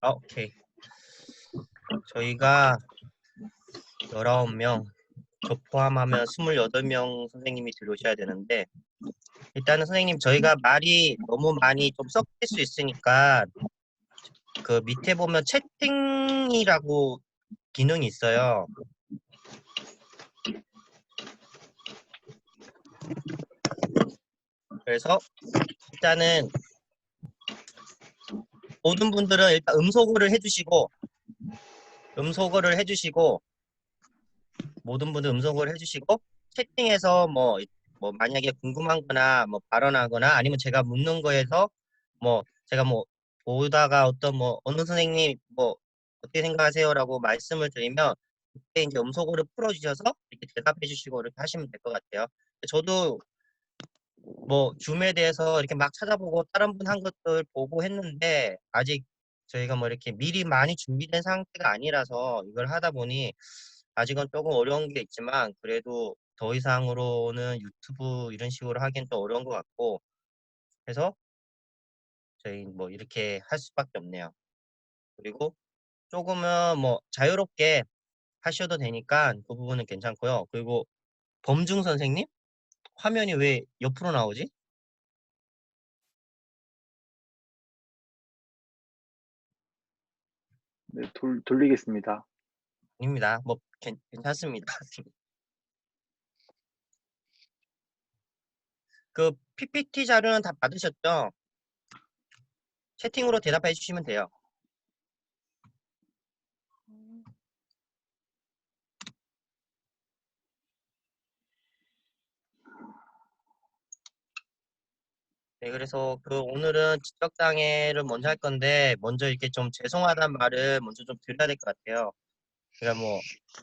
오케이. 저희가 19명, 저 포함하면 28명 선생님이 들어오셔야 되는데, 일단은 선생님 저희가 말이 너무 많이 좀 섞일 수 있으니까 그 밑에 보면 채팅이라고 기능이 있어요. 그래서 일단은 모든 분들은 일단 음소거를 해주시고 모든 분들 음소거를 해주시고 채팅에서 뭐 만약에 궁금한 거나 뭐 발언하거나 아니면 제가 묻는 거에서 뭐 제가 뭐 보다가 어떤 뭐 어느 선생님 뭐 어떻게 생각하세요라고 말씀을 드리면 그때 이제 음소거를 풀어주셔서 이렇게 대답해 주시고 이렇게 하시면 될 것 같아요. 저도 뭐 줌에 대해서 이렇게 막 찾아보고 다른 분 한 것들 보고 했는데 아직 저희가 뭐 이렇게 미리 많이 준비된 상태가 아니라서 이걸 하다 보니 아직은 조금 어려운 게 있지만 그래도 더 이상으로는 유튜브 이런 식으로 하기엔 또 어려운 것 같고 해서 저희 뭐 이렇게 할 수밖에 없네요. 그리고 조금은 뭐 자유롭게 하셔도 되니까 그 부분은 괜찮고요. 그리고 범중 선생님? 화면이 왜 옆으로 나오지? 네, 돌리겠습니다. 아닙니다. 뭐 괜찮습니다. 그 PPT 자료는 다 받으셨죠? 채팅으로 대답해 주시면 돼요. 네, 그래서 그 오늘은 지적장애를 먼저 할 건데 먼저 이렇게 좀 죄송하다는 말을 먼저 좀 드려야 될 것 같아요. 그러니까 뭐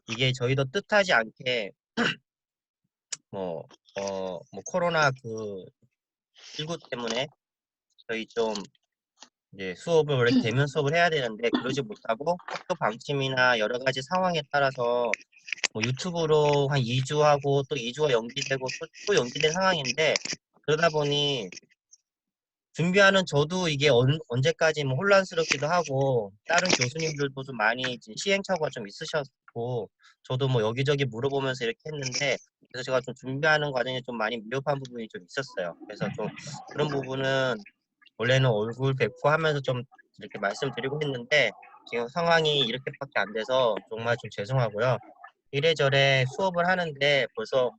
이게 저희도 뜻하지 않게 뭐 뭐 코로나 그 19 때문에 저희 좀 이제 수업을 원래 대면 수업을 해야 되는데 그러지 못하고 학교 방침이나 여러 가지 상황에 따라서 뭐 유튜브로 한 2주 하고 또 2주가 연기되고 또 연기된 상황인데 그러다 보니 준비하는 저도 이게 언제까지 뭐 혼란스럽기도 하고 다른 교수님들도 좀 많이 이제 시행착오가 좀 있으셨고 저도 뭐 여기저기 물어보면서 이렇게 했는데 그래서 제가 좀 준비하는 과정에 좀 많이 미흡한 부분이 좀 있었어요. 그래서 좀 그런 부분은 원래는 얼굴 뵙고 하면서 좀 이렇게 말씀드리고 했는데 지금 상황이 이렇게밖에 안 돼서 정말 좀 죄송하고요. 이래저래 수업을 하는데 벌써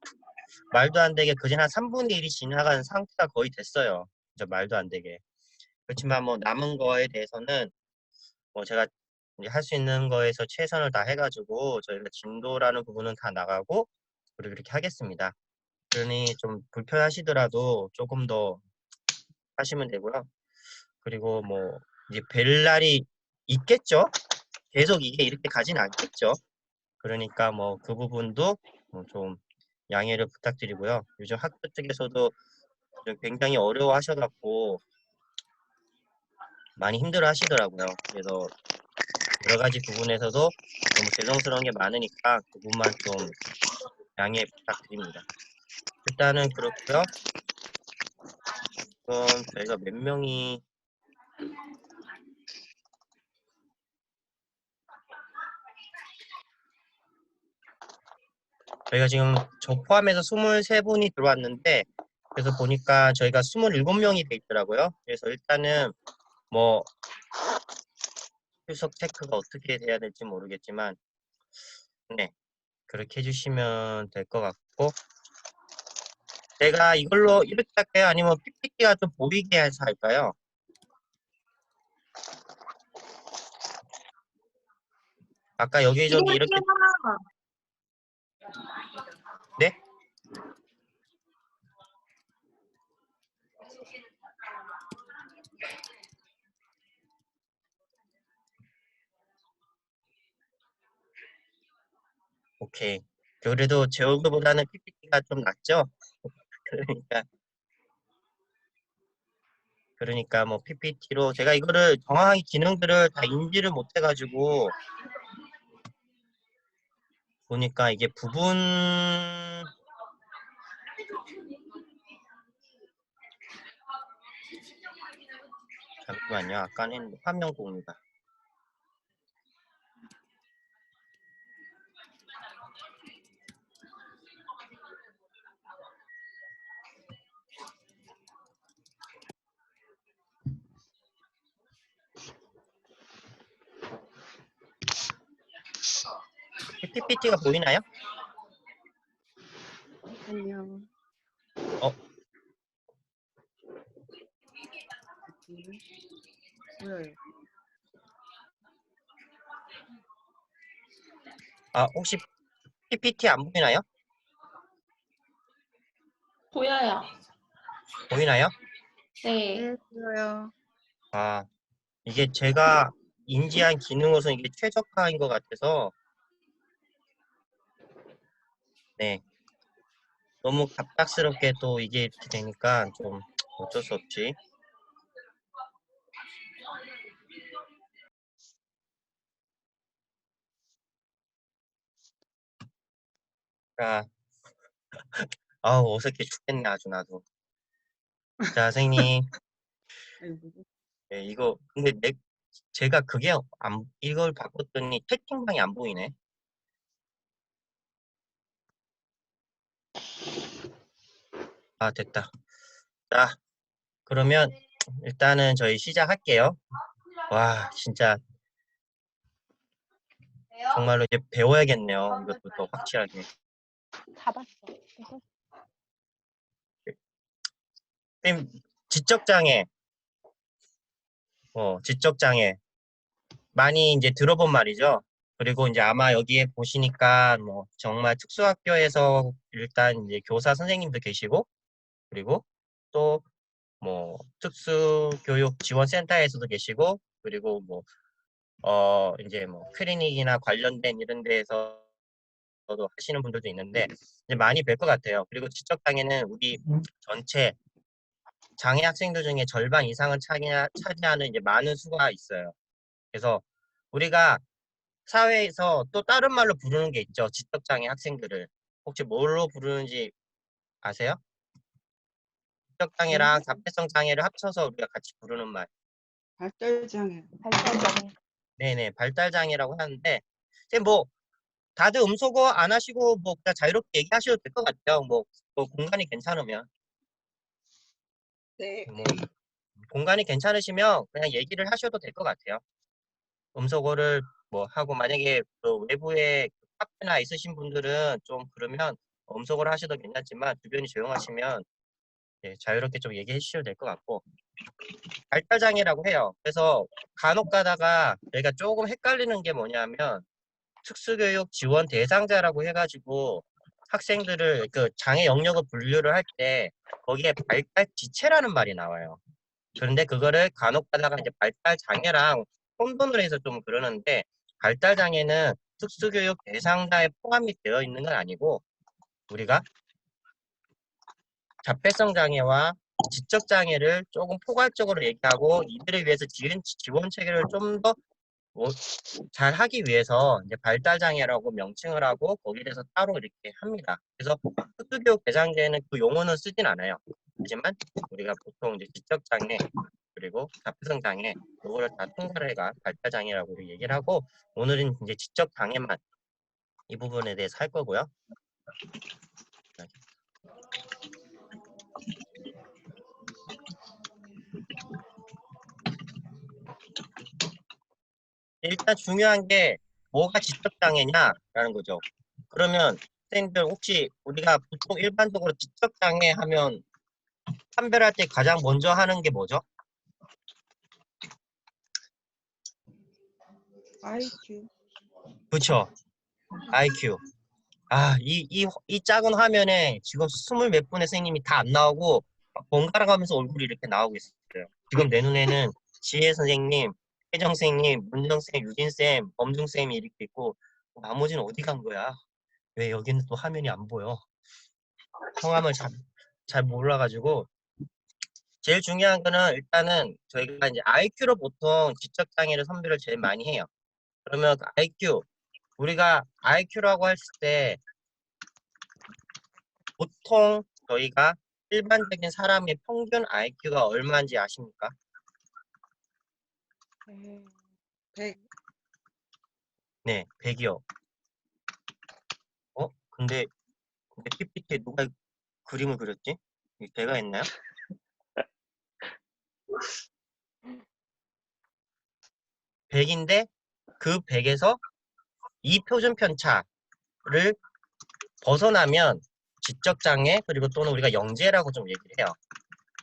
말도 안 되게 그전 한 3분의 1이 지나간 상태가 거의 됐어요. 진짜 말도 안 되게. 그렇지만 뭐 남은 거에 대해서는 뭐 제가 이제 할 수 있는 거에서 최선을 다 해가지고 저희가 진도라는 부분은 다 나가고 그리고 이렇게 하겠습니다. 그러니 좀 불편하시더라도 조금 더 하시면 되고요. 그리고 뭐 이제 뵐 날이 있겠죠? 계속 이게 이렇게 가지는 않겠죠? 그러니까 뭐 그 부분도 뭐좀 양해를 부탁드리고요. 요즘 학교 쪽에서도 좀 굉장히 어려워하셔갖고 많이 힘들어 하시더라고요. 그래서 여러 가지 부분에서도 너무 죄송스러운 게 많으니까 그 부분만 좀 양해 부탁드립니다. 일단은 그렇고요. 지금 저희가 몇 명이 저희가 지금 저 포함해서 23분이 들어왔는데 그래서 보니까 저희가 27명이 돼 있더라고요. 그래서 일단은 뭐 출석 체크가 어떻게 돼야 될지 모르겠지만 네 그렇게 해주시면 될 것 같고 제가 이걸로 이렇게 할까요? 아니면 PPT가 좀 보이게 해서 할까요? 아까 여기저기 이렇게 네? 오케이. 그래도 제 얼굴보다는 PPT가 좀 낫죠? 그러니까 뭐 PPT로 제가 이거를 정확하게 기능들을 다 인지를 못해가지고 보니까 이게 부분 잠시만요. 아까는 화면 공유가 PPT가 보이나요? 안녕. 어. 보여요. 아, 혹시 PPT 안 보이나요? 보여요. 보이나요? 네. 네, 보여요. 아, 이게 제가 인지한 기능으로서 이게 최적화인 것 같아서, 네. 너무 갑작스럽게 또 이게 이렇게 되니까 좀 어쩔 수 없지. 자, 아우, 어색해 죽겠네, 아주 나도. 자, 선생님. 아이고. 네, 이거, 근데 제가 그게 이걸 바꿨더니 채팅방이 안 보이네. 아, 됐다. 자, 그러면 일단은 저희 시작할게요. 와, 진짜 정말로 이제 배워야겠네요. 이것도 더 확실하게. 잡았어. 선생님, 지적장애, 지적장애. 많이 이제 들어본 말이죠. 그리고 이제 아마 여기에 보시니까 뭐 정말 특수학교에서 일단 이제 교사 선생님도 계시고, 그리고 또 뭐 특수교육지원센터에서도 계시고, 그리고 뭐 이제 뭐 클리닉이나 관련된 이런 데에서도 하시는 분들도 있는데 이제 많이 뵐 것 같아요. 그리고 지적장애는 우리 전체 장애 학생들 중에 절반 이상을 차지하는 이제 많은 수가 있어요. 그래서 우리가 사회에서 또 다른 말로 부르는 게 있죠. 지적장애 학생들을. 혹시 뭘로 부르는지 아세요? 지적장애랑 자폐성 장애를 합쳐서 우리가 같이 부르는 말. 발달장애. 발달장애. 네네, 발달장애라고 하는데, 이제 뭐, 다들 음소거 안 하시고, 뭐, 그냥 자유롭게 얘기하셔도 될 것 같아요. 뭐 공간이 괜찮으면. 네. 뭐, 공간이 괜찮으시면 그냥 얘기를 하셔도 될 것 같아요. 음소거를 뭐 하고, 만약에 그 외부에 카페나 있으신 분들은 좀 그러면 음소거를 하셔도 괜찮지만, 주변이 조용하시면 예, 자유롭게 좀 얘기해 주셔도 될 것 같고, 발달장애라고 해요. 그래서 간혹 가다가 저희가 조금 헷갈리는 게 뭐냐면, 특수교육 지원 대상자라고 해가지고 학생들을 그 장애 영역을 분류를 할 때 거기에 발달 지체라는 말이 나와요. 그런데 그거를 간혹 가다가 이제 발달 장애랑 혼돈을 해서 좀 그러는데 발달 장애는 특수교육 대상자에 포함이 되어 있는 건 아니고 우리가 자폐성 장애와 지적 장애를 조금 포괄적으로 얘기하고 이들을 위해서 지원 체계를 좀더 잘 하기 위해서 이제 발달장애라고 명칭을 하고 거기에 대해서 따로 이렇게 합니다. 그래서 특수교육 대상자에는 그 용어는 쓰진 않아요. 하지만 우리가 보통 이제 지적장애 그리고 자폐성 장애 이거를 다 통달을 해가 발달장애라고 얘기를 하고 오늘은 이제 지적장애만 이 부분에 대해서 할 거고요. 일단 중요한 게 뭐가 지적장애냐라는 거죠. 그러면 선생님들 혹시 우리가 보통 일반적으로 지적장애 하면 판별할 때 가장 먼저 하는 게 뭐죠? IQ. 그쵸. IQ. 아, 이 작은 화면에 지금 20몇 분의 선생님이 다 안 나오고 번갈아 가면서 얼굴이 이렇게 나오고 있어요. 지금 내 눈에는 지혜 선생님, 혜정 선생님, 문정 쌤, 유진 쌤, 범중 쌤이 이렇게 있고 나머지는 어디 간 거야? 왜 여기는 또 화면이 안 보여? 성함을 잘 몰라가지고 제일 중요한 거는 일단은 저희가 이제 IQ로 보통 지적 장애를 선별을 제일 많이 해요. 그러면 그 IQ 우리가 IQ라고 했을 때 보통 저희가 일반적인 사람의 평균 IQ가 얼마인지 아십니까? 100. 네, 100이요. 근데 PPT에 누가 그림을 그렸지? 이 배가 있나요? 100인데 그 100에서 이 표준 편차를 벗어나면 지적장애 그리고 또는 우리가 영재라고 좀 얘기를 해요.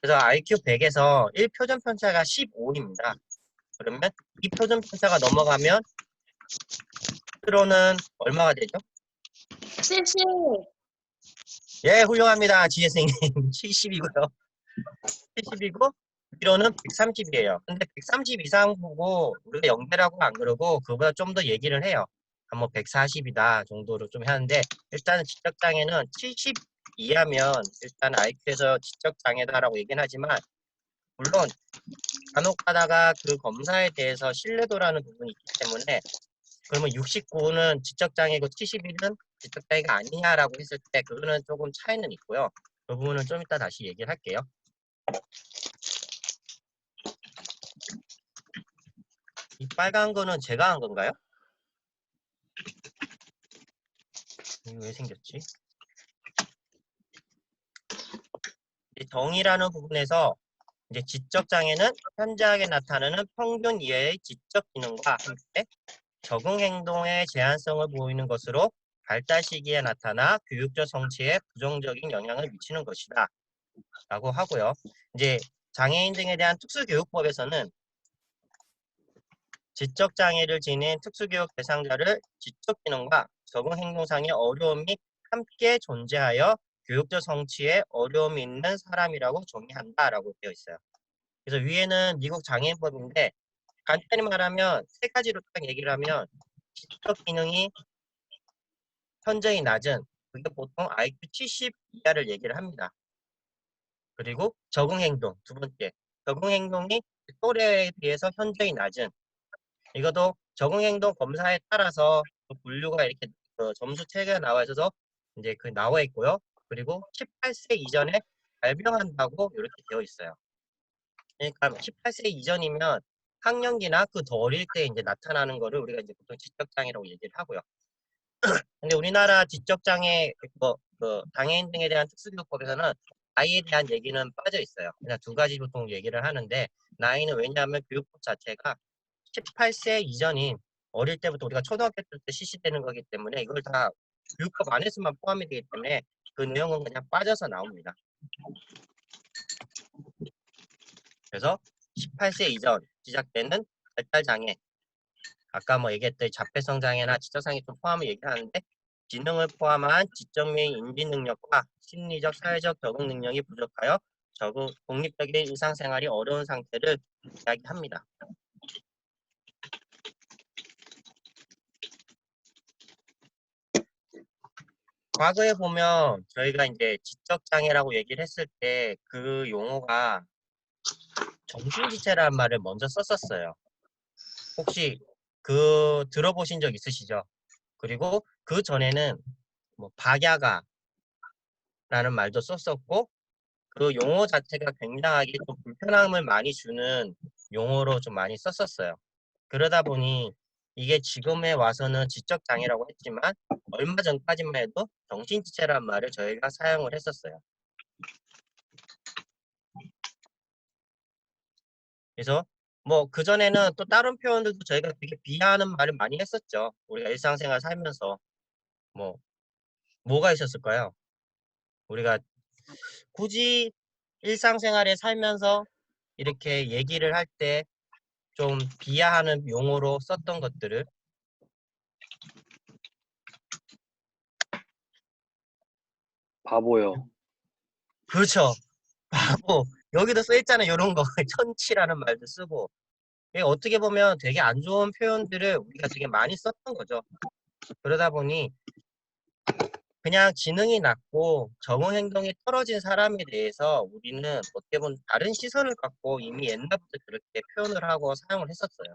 그래서 IQ 100에서 1표준 편차가 15입니다. 그러면 이 표준 편차가 넘어가면 스스로는 얼마가 되죠? 70. 예, 훌륭합니다. 지혜 선생님. 70이고요. 70이고 위로는 130이에요. 근데 130 이상 보고 우리가 영재라고 안 그러고 그거보다 좀 더 얘기를 해요. 뭐 140이다 정도로 좀 하는데 일단은 지적장애는 70 이하면 일단 IQ에서 지적장애다라고 얘기는 하지만 물론 간혹 가다가 그 검사에 대해서 신뢰도라는 부분이 있기 때문에 그러면 69는 지적장애고 71은 지적장애가 아니냐라고 했을 때 그거는 조금 차이는 있고요. 그 부분은 좀 이따 다시 얘기를 할게요. 이 빨간 거는 제가 한 건가요? 이게 왜 생겼지? 이 정의라는 부분에서 이제 지적 장애는 현저하게 나타나는 평균 이하의 지적 기능과 함께 적응 행동의 제한성을 보이는 것으로 발달 시기에 나타나 교육적 성취에 부정적인 영향을 미치는 것이다. 라고 하고요. 이제 장애인 등에 대한 특수교육법에서는 지적 장애를 지닌 특수교육 대상자를 지적 기능과 적응 행동상의 어려움이 함께 존재하여 교육적 성취에 어려움이 있는 사람이라고 정의한다라고 되어 있어요. 그래서 위에는 미국 장애인법인데 간단히 말하면 세 가지로 딱 얘기를 하면 지적 기능이 현저히 낮은 그게 보통 IQ 70 이하를 얘기를 합니다. 그리고 적응 행동 두 번째 적응 행동이 또래에 비해서 현저히 낮은 이것도 적응 행동 검사에 따라서 그 분류가 이렇게 그 점수 체계가 나와 있어서 이제 그 나와 있고요. 그리고 18세 이전에 발병한다고 이렇게 되어 있어요. 그러니까 18세 이전이면 학령기나 그 더 어릴 때 이제 나타나는 거를 우리가 이제 보통 지적장애라고 얘기를 하고요. 근데 우리나라 지적장애 그 장애인 등에 대한 특수교육법에서는 나이에 대한 얘기는 빠져 있어요. 그냥 두 가지 보통 얘기를 하는데 나이는 왜냐하면 교육법 자체가 18세 이전인 어릴 때부터 우리가 초등학교 때 실시되는 거기 때문에 이걸 다 교육법 안에서만 포함이 되기 때문에 그 내용은 그냥 빠져서 나옵니다. 그래서 18세 이전 시작되는 발달장애 아까 뭐 얘기했던 자폐성 장애나 지적장애 좀 포함을 얘기하는데 지능을 포함한 지적 및 인지 능력과 심리적, 사회적 적응 능력이 부족하여 적응, 독립적인 일상생활이 어려운 상태를 이야기합니다. 과거에 보면 저희가 이제 지적장애라고 얘기를 했을 때 그 용어가 정신지체라는 말을 먼저 썼었어요. 혹시 그 들어보신 적 있으시죠? 그리고 그 전에는 뭐 박야가라는 말도 썼었고 그 용어 자체가 굉장하게 좀 불편함을 많이 주는 용어로 좀 많이 썼었어요. 그러다 보니 이게 지금에 와서는 지적장애라고 했지만 얼마 전까지만 해도 정신지체라는 말을 저희가 사용을 했었어요. 그래서 뭐 그전에는 또 다른 표현들도 저희가 되게 비하하는 말을 많이 했었죠. 우리가 일상생활 살면서 뭐 뭐가 있었을까요? 우리가 굳이 일상생활에 살면서 이렇게 얘기를 할 때 좀 비하하는 용어로 썼던 것들을 바보요. 그렇죠. 바보 여기도 써있잖아요. 이런 거 천치라는 말도 쓰고 이게 어떻게 보면 되게 안 좋은 표현들을 우리가 되게 많이 썼던 거죠. 그러다 보니 그냥 지능이 낮고 적응 행동이 떨어진 사람에 대해서 우리는 어떻게 보면 다른 시선을 갖고 이미 옛날부터 그렇게 표현을 하고 사용을 했었어요.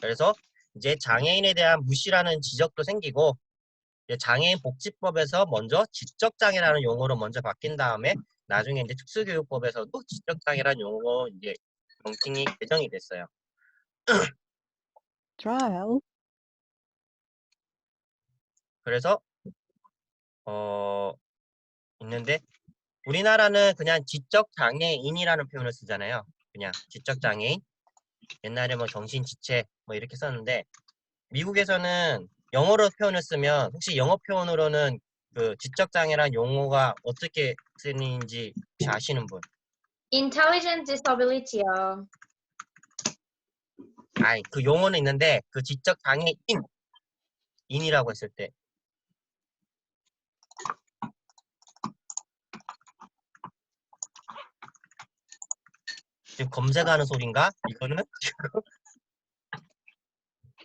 그래서 이제 장애인에 대한 무시라는 지적도 생기고 이제 장애인 복지법에서 먼저 지적장애라는 용어로 먼저 바뀐 다음에 나중에 이제 특수교육법에서도 지적장애라는 용어 이제 명칭이 개정이 됐어요. 좋아요. 그래서 있는데 우리나라는 그냥 지적장애인이라는 표현을 쓰잖아요. 그냥 지적장애인. 옛날에 뭐 정신지체 뭐 이렇게 썼는데 미국에서는 영어로 표현을 쓰면 혹시 영어 표현으로는 그 지적장애란 용어가 어떻게 쓰는지 혹시 아시는 분? Intelligent disability요. 아이, 그 용어는 있는데 그 인이라고 했을 때 지금 검색하는 소린가? 이거는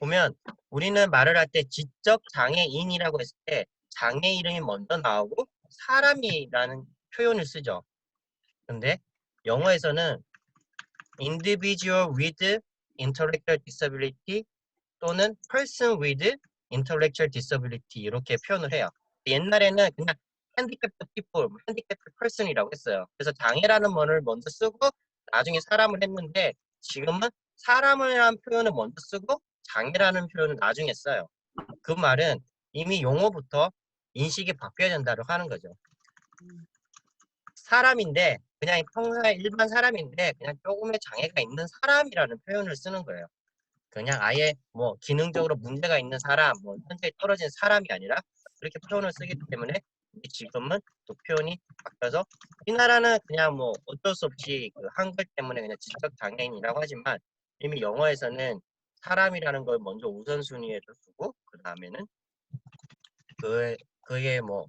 보면 우리는 말을 할 때 지적 장애인이라고 했을 때 장애 이름이 먼저 나오고 사람이라는 표현을 쓰죠. 근데 영어에서는 individual with intellectual disability 또는 person with intellectual disability 이렇게 표현을 해요. 옛날에는 그냥 handicapped people, handicapped person이라고 했어요. 그래서 장애라는 말을 먼저 쓰고 나중에 사람을 했는데 지금은 사람이라는 표현을 먼저 쓰고 장애라는 표현을 나중에 써요. 그 말은 이미 용어부터 인식이 바뀌어야 된다고 하는 거죠. 사람인데 그냥 평소에 일반 사람인데 그냥 조금의 장애가 있는 사람이라는 표현을 쓰는 거예요. 그냥 아예 뭐 기능적으로 문제가 있는 사람, 뭐 현저히 떨어진 사람이 아니라 그렇게 표현을 쓰기 때문에 지금은 그 표현이 바뀌어서 우리나라는 그냥 뭐 어쩔 수 없이 그 한글 때문에 그냥 지적 장애인이라고 하지만 이미 영어에서는 사람이라는 걸 먼저 우선순위에 두고 그 다음에는 그게 뭐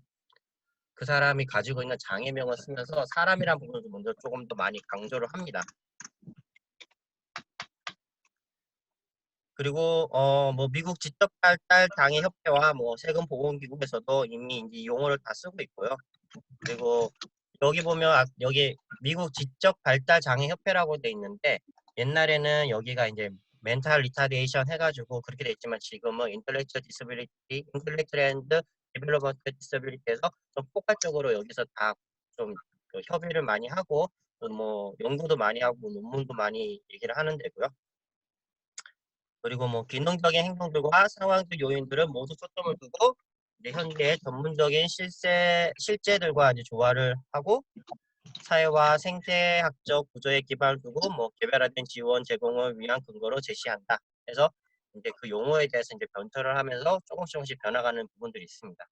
그 사람이 가지고 있는 장애명을 쓰면서 사람이란 부분을 먼저 조금 더 많이 강조를 합니다. 그리고 뭐 미국 지적발달장애협회와 뭐 세금보건기구에서도 이미 이제 이 용어를 다 쓰고 있고요. 그리고 여기 보면 여기 미국 지적발달장애협회라고 돼 있는데 옛날에는 여기가 이제 멘탈 리타디에이션 해가지고 그렇게 돼 있지만 지금은 인텔렉츄얼 디스빌리티, 인텔렉츄얼 앤드 디벨롭먼트 디스빌리티에서 좀 포괄적으로 여기서 다 좀 협의를 많이 하고 뭐 연구도 많이 하고 논문도 많이 얘기를 하는 데고요. 그리고 뭐 기능적인 행동들과 상황적 요인들은 모두 초점을 두고 이제 현재의 전문적인 실제들과 이제 조화를 하고 사회와 생태학적 구조에 기반을 두고 뭐 개별화된 지원 제공을 위한 근거로 제시한다. 그래서 이제 그 용어에 대해서 이제 변처를 하면서 조금씩 변화가는 부분들이 있습니다.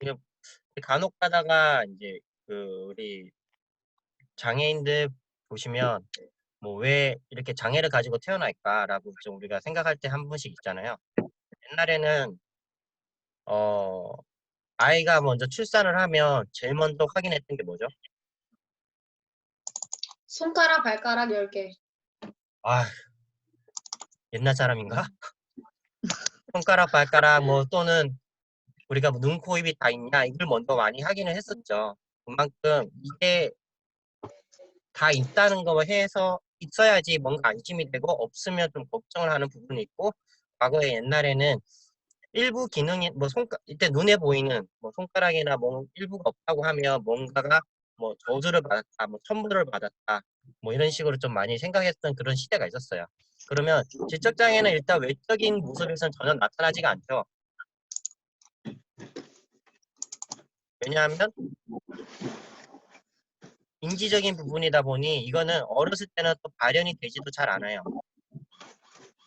이게 간혹 가다가 이제 그 우리 장애인들 보시면 뭐 왜 이렇게 장애를 가지고 태어날까라고 좀 우리가 생각할 때 한 번씩 있잖아요. 옛날에는 어 아이가 먼저 출산을 하면 제일 먼저 확인했던 게 뭐죠? 손가락, 발가락 10개. 아, 옛날 사람인가? 손가락, 발가락 뭐 또는 우리가 뭐 눈, 코, 입이 다 있냐 이걸 먼저 많이 확인을 했었죠. 그만큼 이게 다 있다는 거 해서 있어야지 뭔가 안심이 되고 없으면 좀 걱정을 하는 부분이 있고 과거에 옛날에는 일부 기능이 뭐 이때 눈에 보이는 뭐 손가락이나 뭐 일부가 없다고 하면 뭔가가 뭐 저주를 받았다, 뭐 천벌을 받았다, 뭐 이런 식으로 좀 많이 생각했던 그런 시대가 있었어요. 그러면 지적 장애는 일단 외적인 모습에서는 전혀 나타나지가 않죠. 왜냐하면 인지적인 부분이다 보니 이거는 어렸을 때는 또 발현이 되지도 잘 않아요.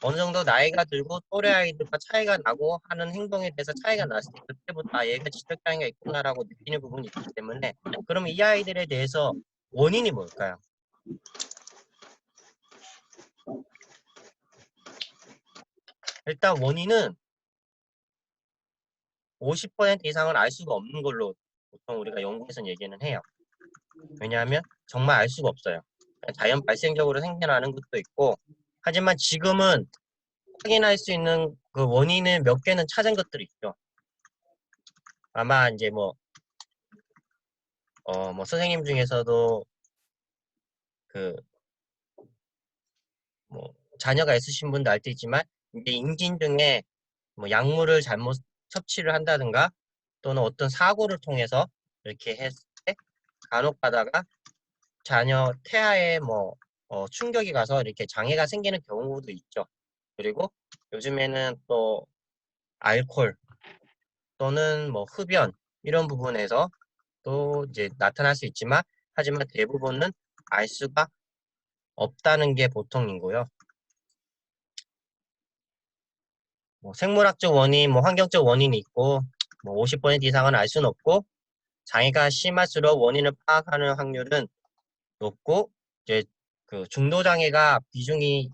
어느 정도 나이가 들고 또래 아이들과 차이가 나고 하는 행동에 대해서 차이가 났을 때 그때부터 아 얘가 지적장애가 있구나라고 느끼는 부분이 있기 때문에 그럼 이 아이들에 대해서 원인이 뭘까요? 일단 원인은 50% 이상은 알 수가 없는 걸로 보통 우리가 연구에서는 얘기는 해요. 왜냐하면 정말 알 수가 없어요. 자연 발생적으로 생겨나는 것도 있고 하지만 지금은 확인할 수 있는 그 원인은 몇 개는 찾은 것들이 있죠. 아마 이제 뭐 선생님 중에서도 그 뭐 자녀가 있으신 분도 알 수 있지만 이제 임신 중에 뭐 약물을 잘못 섭취를 한다든가 또는 어떤 사고를 통해서 이렇게 했을 때 간혹 가다가 자녀 태아에 뭐 충격이 가서 이렇게 장애가 생기는 경우도 있죠. 그리고 요즘에는 또 알코올 또는 뭐 흡연 이런 부분에서 또 이제 나타날 수 있지만 하지만 대부분은 알 수가 없다는 게 보통이고요. 뭐 생물학적 원인, 뭐 환경적 원인이 있고 뭐 50% 이상은 알 수는 없고 장애가 심할수록 원인을 파악하는 확률은 높고 이제 그 중도 장애가 비중이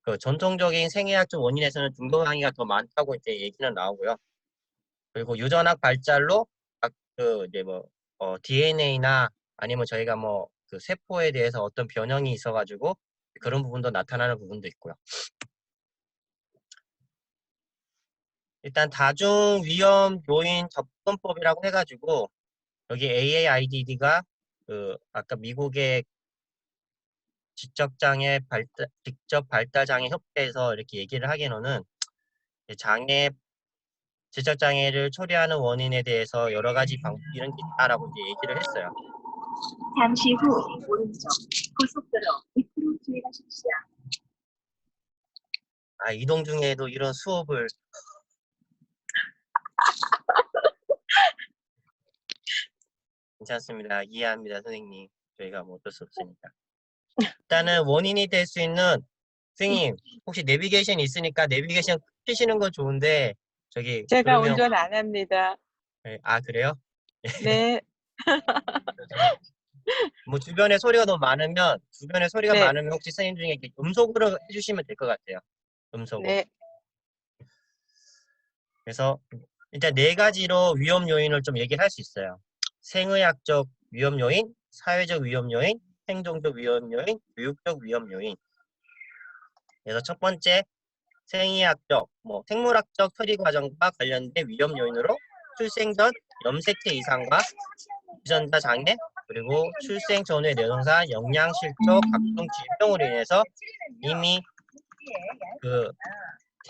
그 전통적인 생애학적 원인에서는 중도 장애가 더 많다고 이제 얘기는 나오고요. 그리고 유전학 발달로 그 이제 뭐 DNA나 아니면 저희가 뭐 그 세포에 대해서 어떤 변형이 있어가지고 그런 부분도 나타나는 부분도 있고요. 일단 다중 위험 요인 접근법이라고 해가지고 여기 AAIDD가 그 아까 미국의 지적 발달 장애 협회에서 이렇게 얘기를 하기로는 지적 장애를 초래하는 원인에 대해서 여러 가지 방법 이런 게 있다라고 이제 얘기를 했어요. 잠시 후 오른쪽 고속도로 밑으로 주행하십시오. 아, 이동 중에도 이런 수업을 괜찮습니다. 이해합니다, 선생님. 저희가 뭐 어쩔 수 없으니까. 일단은 원인이 될 수 있는 선생님 혹시 내비게이션 있으니까 내비게이션 켜시는 건 좋은데 저기 제가 그러면 운전 안 합니다. 아 그래요? 네, 뭐 주변에 소리가 너무 많으면 네, 혹시 선생님 중에 이렇게 음속으로 해주시면 될 것 같아요. 음속으로. 네. 그래서 일단 네 가지로 위험 요인을 좀 얘기를 할 수 있어요. 생의학적 위험 요인, 사회적 위험 요인, 행동적 위험 요인, 교육적 위험 요인. 그래서 첫 번째 생의학적, 뭐 생물학적 처리 과정과 관련된 위험 요인으로 출생 전 염색체 이상과 유전자 장애, 그리고 출생 전후의 뇌동사, 영양실조, 각종 질병으로 인해서 이미 그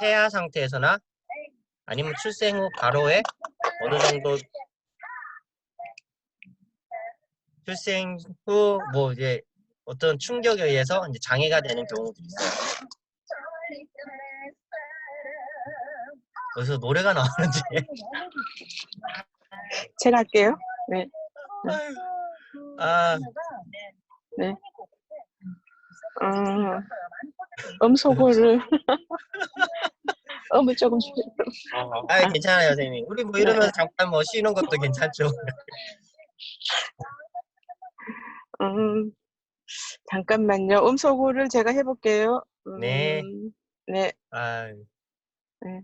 태아 상태에서나 아니면 출생 후 바로에 어느 정도 출생 후 뭐 이제 어떤 충격에 의해서 이제 장애가 되는 경우도 있어요. 여기서 노래가 나오는지. 제가 할게요. 네, 아, 네. 음소거를 음을 조금 줄여. 아 괜찮아요, 선생님. 우리 뭐 이러면서 잠깐 뭐 쉬는 것도 괜찮죠. 잠깐만요. 음소거를 제가 해볼게요. 네. 네, 아, 네.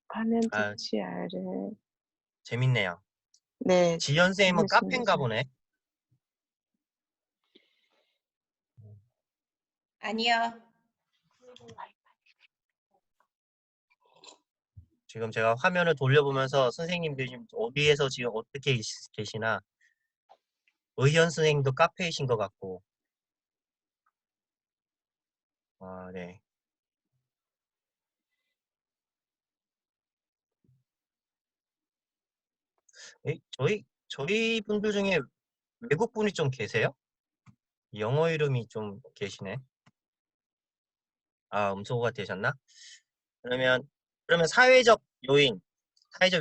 화면 아 터치 아래. 재밌네요. 네, 지연 선생님은 카페인가 알겠습니다. 보네. 아니요. 지금 제가 화면을 돌려보면서 선생님들이 지금 어디에서 지금 어떻게 계시나. 의현 선생님도 카페이신 것 같고. 아, 네. 저희 분들 중에 외국 분이 좀 계세요? 영어 이름이 좀 계시네. 아, 음소거가 되셨나? 그러면 사회적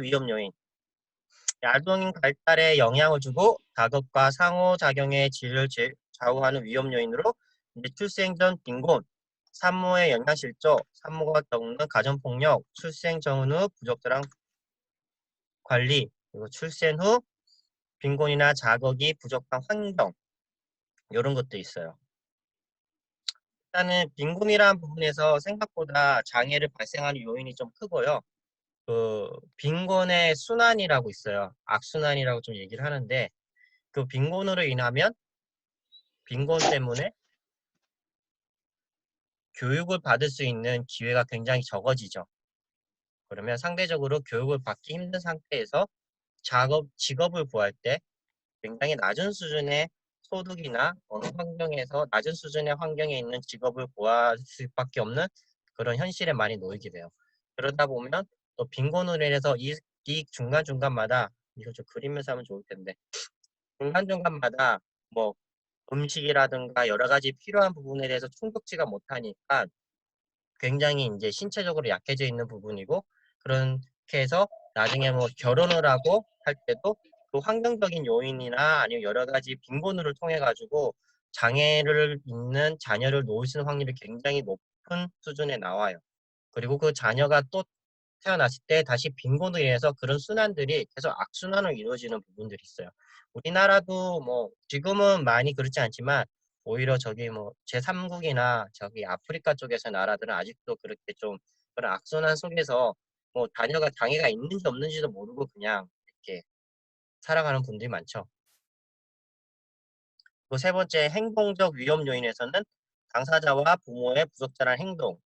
위험 요인. 아동 발달에 영향을 주고 가급과 상호작용의 질을 좌우하는 위험 요인으로 이제 출생 전 빈곤, 산모의 영양실조, 산모가 겪는 가정폭력, 출생 전후 부적절한 관리, 그리고 출생 후 빈곤이나 자극이 부족한 환경 이런 것도 있어요. 일단은 빈곤이라는 부분에서 생각보다 장애를 발생하는 요인이 좀 크고요. 그 빈곤의 순환이라고 있어요. 악순환이라고 좀 얘기를 하는데 그 빈곤으로 인하면 빈곤 때문에 교육을 받을 수 있는 기회가 굉장히 적어지죠. 그러면 상대적으로 교육을 받기 힘든 상태에서 직업을 구할 때 굉장히 낮은 수준의 소득이나 어느 환경에서 낮은 수준의 환경에 있는 직업을 구할 수밖에 없는 그런 현실에 많이 놓이게 돼요. 그러다 보면 또 빈곤으로 인해서 이 중간중간마다 이거 좀 그리면서 하면 좋을 텐데 중간중간마다 뭐 음식이라든가 여러 가지 필요한 부분에 대해서 충족지가 못하니까 굉장히 이제 신체적으로 약해져 있는 부분이고 그렇게 해서 나중에 뭐 결혼을 하고 할 때도 또 환경적인 요인이나 아니면 여러 가지 빈곤을 통해 가지고 장애를 있는 자녀를 놓을 수 있는 확률이 굉장히 높은 수준에 나와요. 그리고 그 자녀가 또 태어났을 때 다시 빈곤으로 인해서 그런 순환들이 계속 악순환으로 이루어지는 부분들이 있어요. 우리나라도 뭐 지금은 많이 그렇지 않지만 오히려 저기 뭐 제3국이나 저기 아프리카 쪽에서 나라들은 아직도 그렇게 좀 그런 악순환 속에서 뭐 자녀가 장애가 있는지 없는지도 모르고 그냥 이렇게 살아가는 분들이 많죠. 또 세 번째 행동적 위험 요인에서는 당사자와 부모의 부적절한 행동.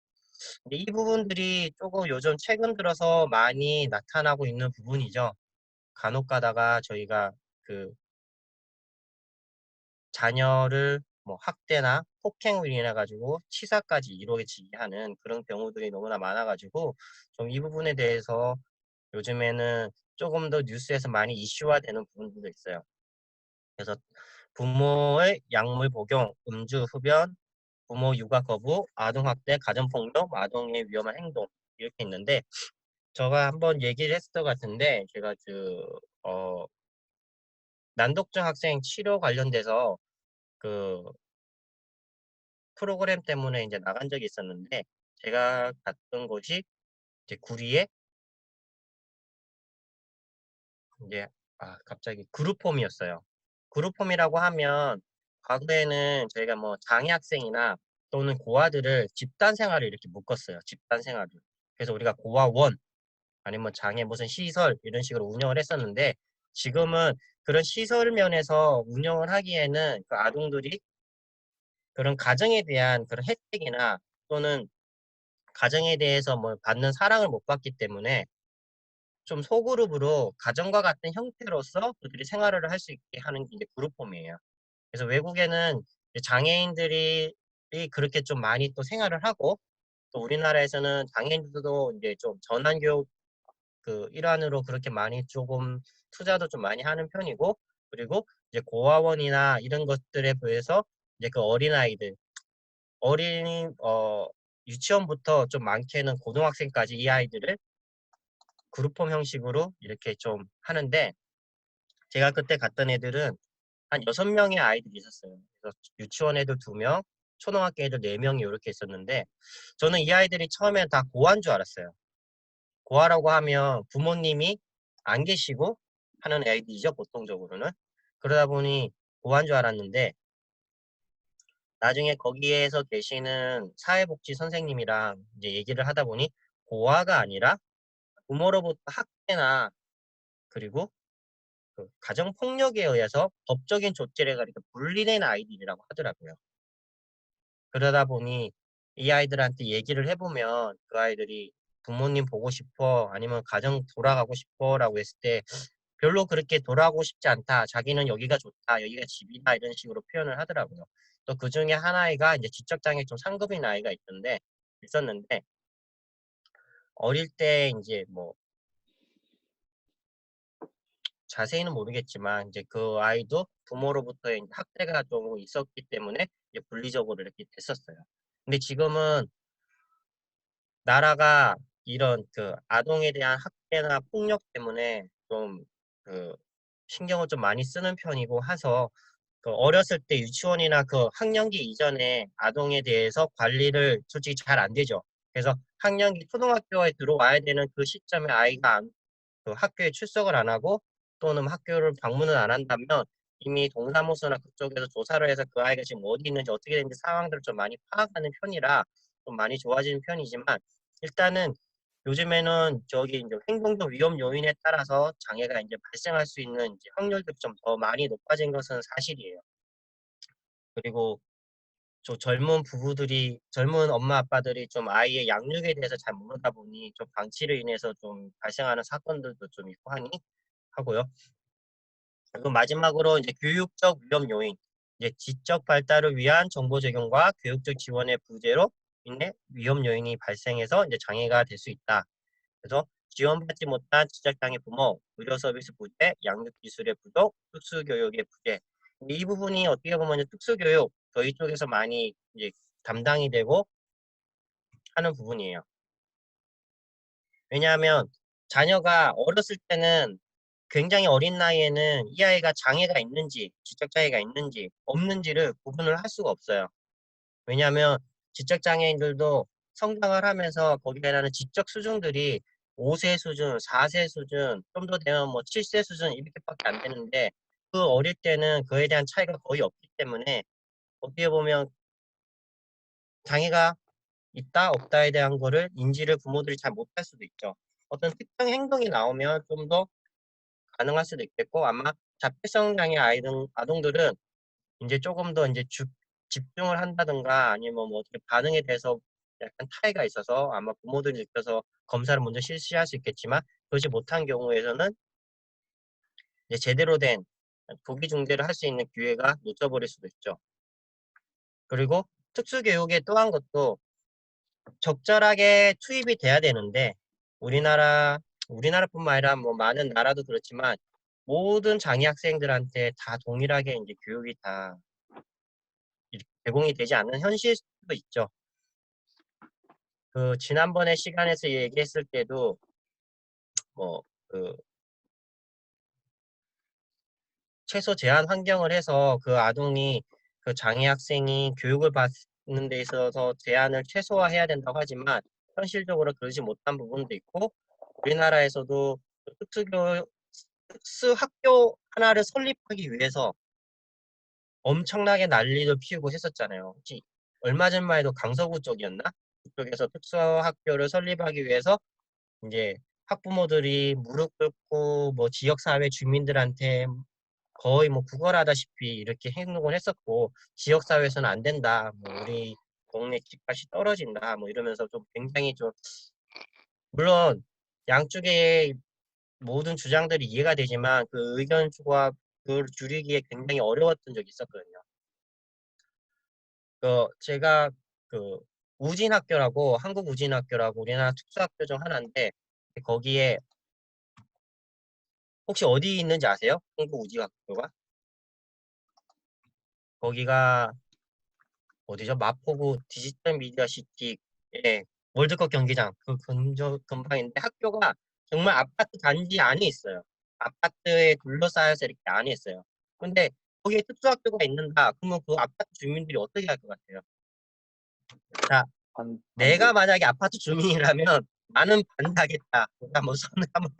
근데 이 부분들이 조금 요즘 최근 들어서 많이 나타나고 있는 부분이죠. 간혹 가다가 저희가 그 자녀를 뭐 학대나 폭행으로 인해 가지고 치사까지 이루어지게 하는 그런 경우들이 너무나 많아 가지고 좀 이 부분에 대해서 요즘에는 조금 더 뉴스에서 많이 이슈화되는 부분들도 있어요. 그래서 부모의 약물 복용, 음주 흡연, 부모 육아 거부, 아동 학대, 가정 폭력, 아동의 위험한 행동 이렇게 있는데 제가 한번 얘기를 했을 것 같은데 제가 난독증 학생 치료 관련돼서 그 프로그램 때문에 이제 나간 적이 있었는데 제가 갔던 곳이 이제 구리에 이제 갑자기 그룹홈이었어요. 그룹홈이라고 하면 과거에는 저희가 뭐 장애 학생이나 또는 고아들을 집단 생활을 이렇게 묶었어요. 집단 생활을. 그래서 우리가 고아원 아니면 장애 무슨 시설 이런 식으로 운영을 했었는데 지금은 그런 시설 면에서 운영을 하기에는 그 아동들이 그런 가정에 대한 그런 혜택이나 또는 가정에 대해서 뭐 받는 사랑을 못 받기 때문에 좀 소그룹으로 가정과 같은 형태로서 그들이 생활을 할 수 있게 하는 게 이제 그룹홈이에요. 그래서 외국에는 이제 장애인들이 그렇게 좀 많이 또 생활을 하고 또 우리나라에서는 장애인들도 이제 좀 전환교육 그 일환으로 그렇게 많이 조금 투자도 좀 많이 하는 편이고 그리고 이제 고아원이나 이런 것들에 비해서 이제 그 어린아이들 어린 유치원부터 좀 많게는 고등학생까지 이 아이들을 그룹홈 형식으로 이렇게 좀 하는데 제가 그때 갔던 애들은 한 6명의 아이들이 있었어요. 그래서 유치원 애들 2명, 초등학교 애들 4명이 이렇게 있었는데 저는 이 아이들이 처음에 다 고아인 줄 알았어요. 고아라고 하면 부모님이 안 계시고 하는 아이들이죠, 보통적으로는. 그러다 보니 고아인 줄 알았는데 나중에 거기에서 계시는 사회복지 선생님이랑 이제 얘기를 하다 보니 고아가 아니라 부모로부터 학대나 그리고 그 가정 폭력에 의해서 법적인 조치를 해가지고 분리된 아이들이라고 하더라고요. 그러다 보니 이 아이들한테 얘기를 해보면 그 아이들이 부모님 보고 싶어 아니면 가정 돌아가고 싶어라고 했을 때 별로 그렇게 돌아가고 싶지 않다. 자기는 여기가 좋다. 여기가 집이다. 이런 식으로 표현을 하더라고요. 또 그 중에 하나가 이제 지적장애 좀 상급인 아이가 있었는데 어릴 때 이제 뭐 자세히는 모르겠지만 이제 그 아이도 부모로부터의 학대가 좀 있었기 때문에 이제 분리적으로 이렇게 됐었어요. 근데 지금은 나라가 이런 그 아동에 대한 학대나 폭력 때문에 좀 그 신경을 좀 많이 쓰는 편이고 해서 그 어렸을 때 유치원이나 그 학령기 이전에 아동에 대해서 관리를 솔직히 잘 안 되죠. 그래서 학령기 초등학교에 들어와야 되는 그 시점에 아이가 그 학교에 출석을 안 하고 또는 학교를 방문을 안 한다면 이미 동사무소나 그쪽에서 조사를 해서 그 아이가 지금 어디 있는지 어떻게 되는지 상황들을 좀 많이 파악하는 편이라 좀 많이 좋아지는 편이지만 일단은 요즘에는 저기 이제 행동적 위험 요인에 따라서 장애가 이제 발생할 수 있는 이제 확률도 좀 더 많이 높아진 것은 사실이에요. 그리고 저 젊은 엄마 아빠들이 좀 아이의 양육에 대해서 잘 모르다 보니 좀 방치로 인해서 좀 발생하는 사건들도 좀 있고 하고요. 그리고 마지막으로 이제 교육적 위험 요인, 이제 지적 발달을 위한 정보 제공과 교육적 지원의 부재로 인해 위험 요인이 발생해서 이제 장애가 될 수 있다. 그래서 지원받지 못한 지적장애 부모, 의료 서비스 부재, 양육 기술의 부족, 특수교육의 부재. 근데 이 부분이 어떻게 보면 특수교육 저희 쪽에서 많이 이제 담당이 되고 하는 부분이에요. 왜냐하면 자녀가 어렸을 때는 굉장히 어린 나이에는 이 아이가 장애가 있는지, 지적 장애가 있는지, 없는지를 구분을 할 수가 없어요. 왜냐하면 지적 장애인들도 성장을 하면서 거기에 대한 지적 수준들이 5세 수준, 4세 수준, 좀 더 되면 뭐 7세 수준 이렇게밖에 안 되는데 그 어릴 때는 그에 대한 차이가 거의 없기 때문에 어떻게 보면 장애가 있다 없다에 대한 거를 인지를 부모들이 잘 못할 수도 있죠. 어떤 특정 행동이 나오면 좀 더 가능할 수도 있겠고 아마 자폐성 장애 아동들은 이제 조금 더 이제 집중을 한다든가 아니면 뭐 어떻게 반응에 대해서 약간 차이가 있어서 아마 부모들이 느껴서 검사를 먼저 실시할 수 있겠지만 그러지 못한 경우에서는 이제 제대로 된 조기 중재를 할 수 있는 기회가 놓쳐버릴 수도 있죠. 그리고 특수교육의 또 한 것도 적절하게 투입이 돼야 되는데 우리나라뿐만 아니라 뭐 많은 나라도 그렇지만 모든 장애 학생들한테 다 동일하게 이제 교육이 다 이렇게 제공이 되지 않는 현실도 있죠. 그 지난번에 시간에서 얘기했을 때도 뭐 그 최소 제한 환경을 해서 그 아동이 그 장애 학생이 교육을 받는 데 있어서 제한을 최소화해야 된다고 하지만 현실적으로 그러지 못한 부분도 있고 우리나라에서도 특수학교 하나를 설립하기 위해서 엄청나게 난리를 피우고 했었잖아요. 혹시 얼마 전만 해도 강서구 쪽이었나? 그쪽에서 특수학교를 설립하기 위해서 이제 학부모들이 무릎 꿇고 뭐 지역사회 주민들한테 거의 뭐 구걸하다시피 이렇게 행동을 했었고 지역사회에서는 안 된다. 뭐 우리 동네 집값이 떨어진다. 뭐 이러면서 좀 굉장히 좀 물론 양쪽의 모든 주장들이 이해가 되지만 그 의견 조합 그 줄이기에 굉장히 어려웠던 적이 있었거든요. 제가 그 우진학교라고 한국 우진학교라고 우리나라 특수학교 중 하나인데 거기에 혹시 어디 있는지 아세요? 한국 우진학교가? 거기가 어디죠? 마포구 디지털 미디어 시티의 월드컵 경기장 그 근방인데 학교가 정말 아파트 단지 안에 있어요. 아파트에 둘러싸여서 이렇게 안에 있어요. 근데 거기에 특수학교가 있는다. 그러면 그 아파트 주민들이 어떻게 할 것 같아요? 자, 내가 반대. 만약에 아파트 주민이라면 나는 반대하겠다. 한번 손을 한번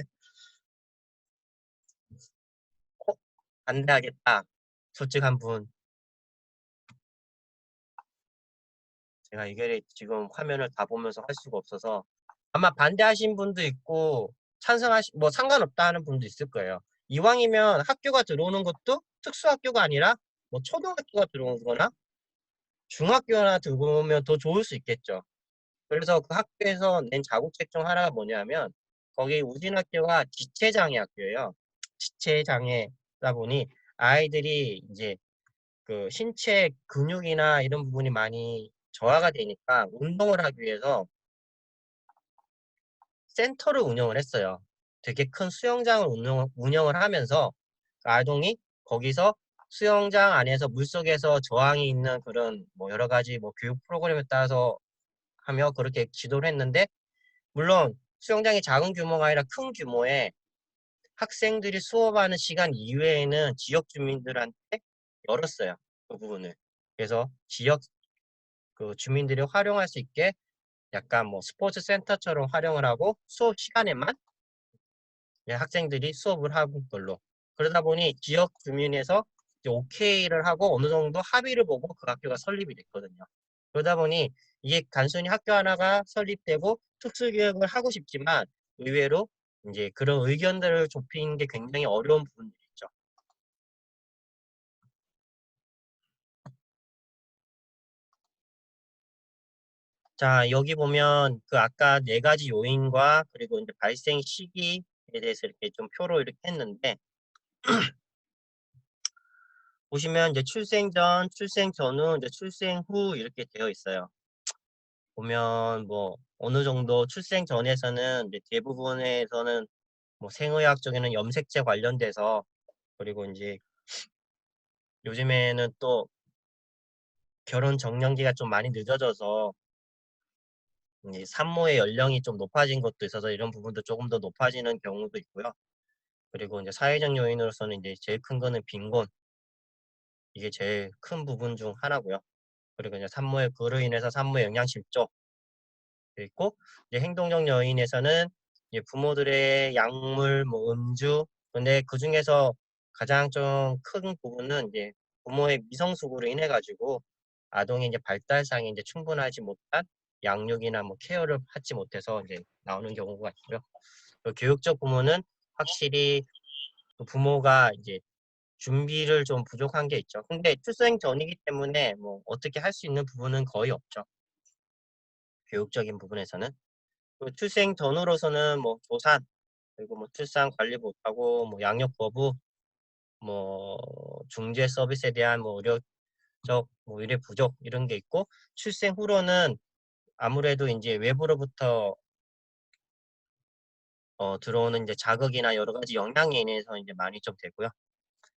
반대하겠다. 솔직한 분. 제가 이게 지금 화면을 다 보면서 할 수가 없어서 아마 반대하신 분도 있고 뭐 상관없다 하는 분도 있을 거예요. 이왕이면 학교가 들어오는 것도 특수학교가 아니라 뭐 초등학교가 들어오거나 중학교나 들어오면 더 좋을 수 있겠죠. 그래서 그 학교에서 낸 자구책 중 하나가 뭐냐면 거기 우진학교가 지체장애 학교예요. 지체장애다 보니 아이들이 이제 그 신체 근육이나 이런 부분이 많이 저하가 되니까 운동을 하기 위해서 센터를 운영을 했어요. 되게 큰 수영장을 운영을 하면서 아동이 거기서 수영장 안에서 물속에서 저항이 있는 그런 뭐 여러 가지 뭐 교육 프로그램에 따라서 하며 그렇게 지도를 했는데 물론 수영장이 작은 규모가 아니라 큰 규모의 학생들이 수업하는 시간 이외에는 지역 주민들한테 열었어요. 그 부분을. 그래서 지역 그 주민들이 활용할 수 있게 약간 뭐 스포츠 센터처럼 활용을 하고 수업 시간에만 학생들이 수업을 하는 걸로. 그러다 보니 지역 주민에서 이제 오케이를 하고 어느 정도 합의를 보고 그 학교가 설립이 됐거든요. 그러다 보니 이게 단순히 학교 하나가 설립되고 특수교육을 하고 싶지만 의외로 이제 그런 의견들을 좁히는 게 굉장히 어려운 부분들이 있죠. 자, 여기 보면 그 아까 네 가지 요인과 그리고 이제 발생 시기에 대해서 이렇게 좀 표로 이렇게 했는데 보시면 이제 출생 전, 출생 전후, 이제 출생 후 이렇게 되어 있어요. 보면 뭐 어느 정도 출생 전에서는 이제 대부분에서는 뭐 생의학적에는 염색체 관련돼서 그리고 이제 요즘에는 또 결혼 정년기가 좀 많이 늦어져서 이제 산모의 연령이 좀 높아진 것도 있어서 이런 부분도 조금 더 높아지는 경우도 있고요. 그리고 이제 사회적 요인으로서는 이제 제일 큰 거는 빈곤. 이게 제일 큰 부분 중 하나고요. 그리고 이제 그로 인해서 산모의 영양 실조. 있고 이제 행동적 요인에서는 이제 부모들의 약물, 뭐 음주. 근데 그 중에서 가장 좀 큰 부분은 이제 부모의 미성숙으로 인해 가지고 아동의 이제 발달상에 이제 충분하지 못한 양육이나 뭐 케어를 받지 못해서 이제 나오는 경우가 있고요. 그 교육적 부모는 확실히 그 부모가 이제 준비를 좀 부족한 게 있죠. 근데 출생 전이기 때문에 뭐 어떻게 할 수 있는 부분은 거의 없죠. 교육적인 부분에서는. 그 출생 전후로서는 뭐 조산, 그리고 뭐 출산 관리 못하고 뭐 양육 거부, 뭐 중재 서비스에 대한 뭐 의료적 뭐 의료 부족 이런 게 있고, 출생 후로는 아무래도 이제 외부로부터 들어오는 이제 자극이나 여러 가지 영향에 인해서 이제 많이 좀 되고요.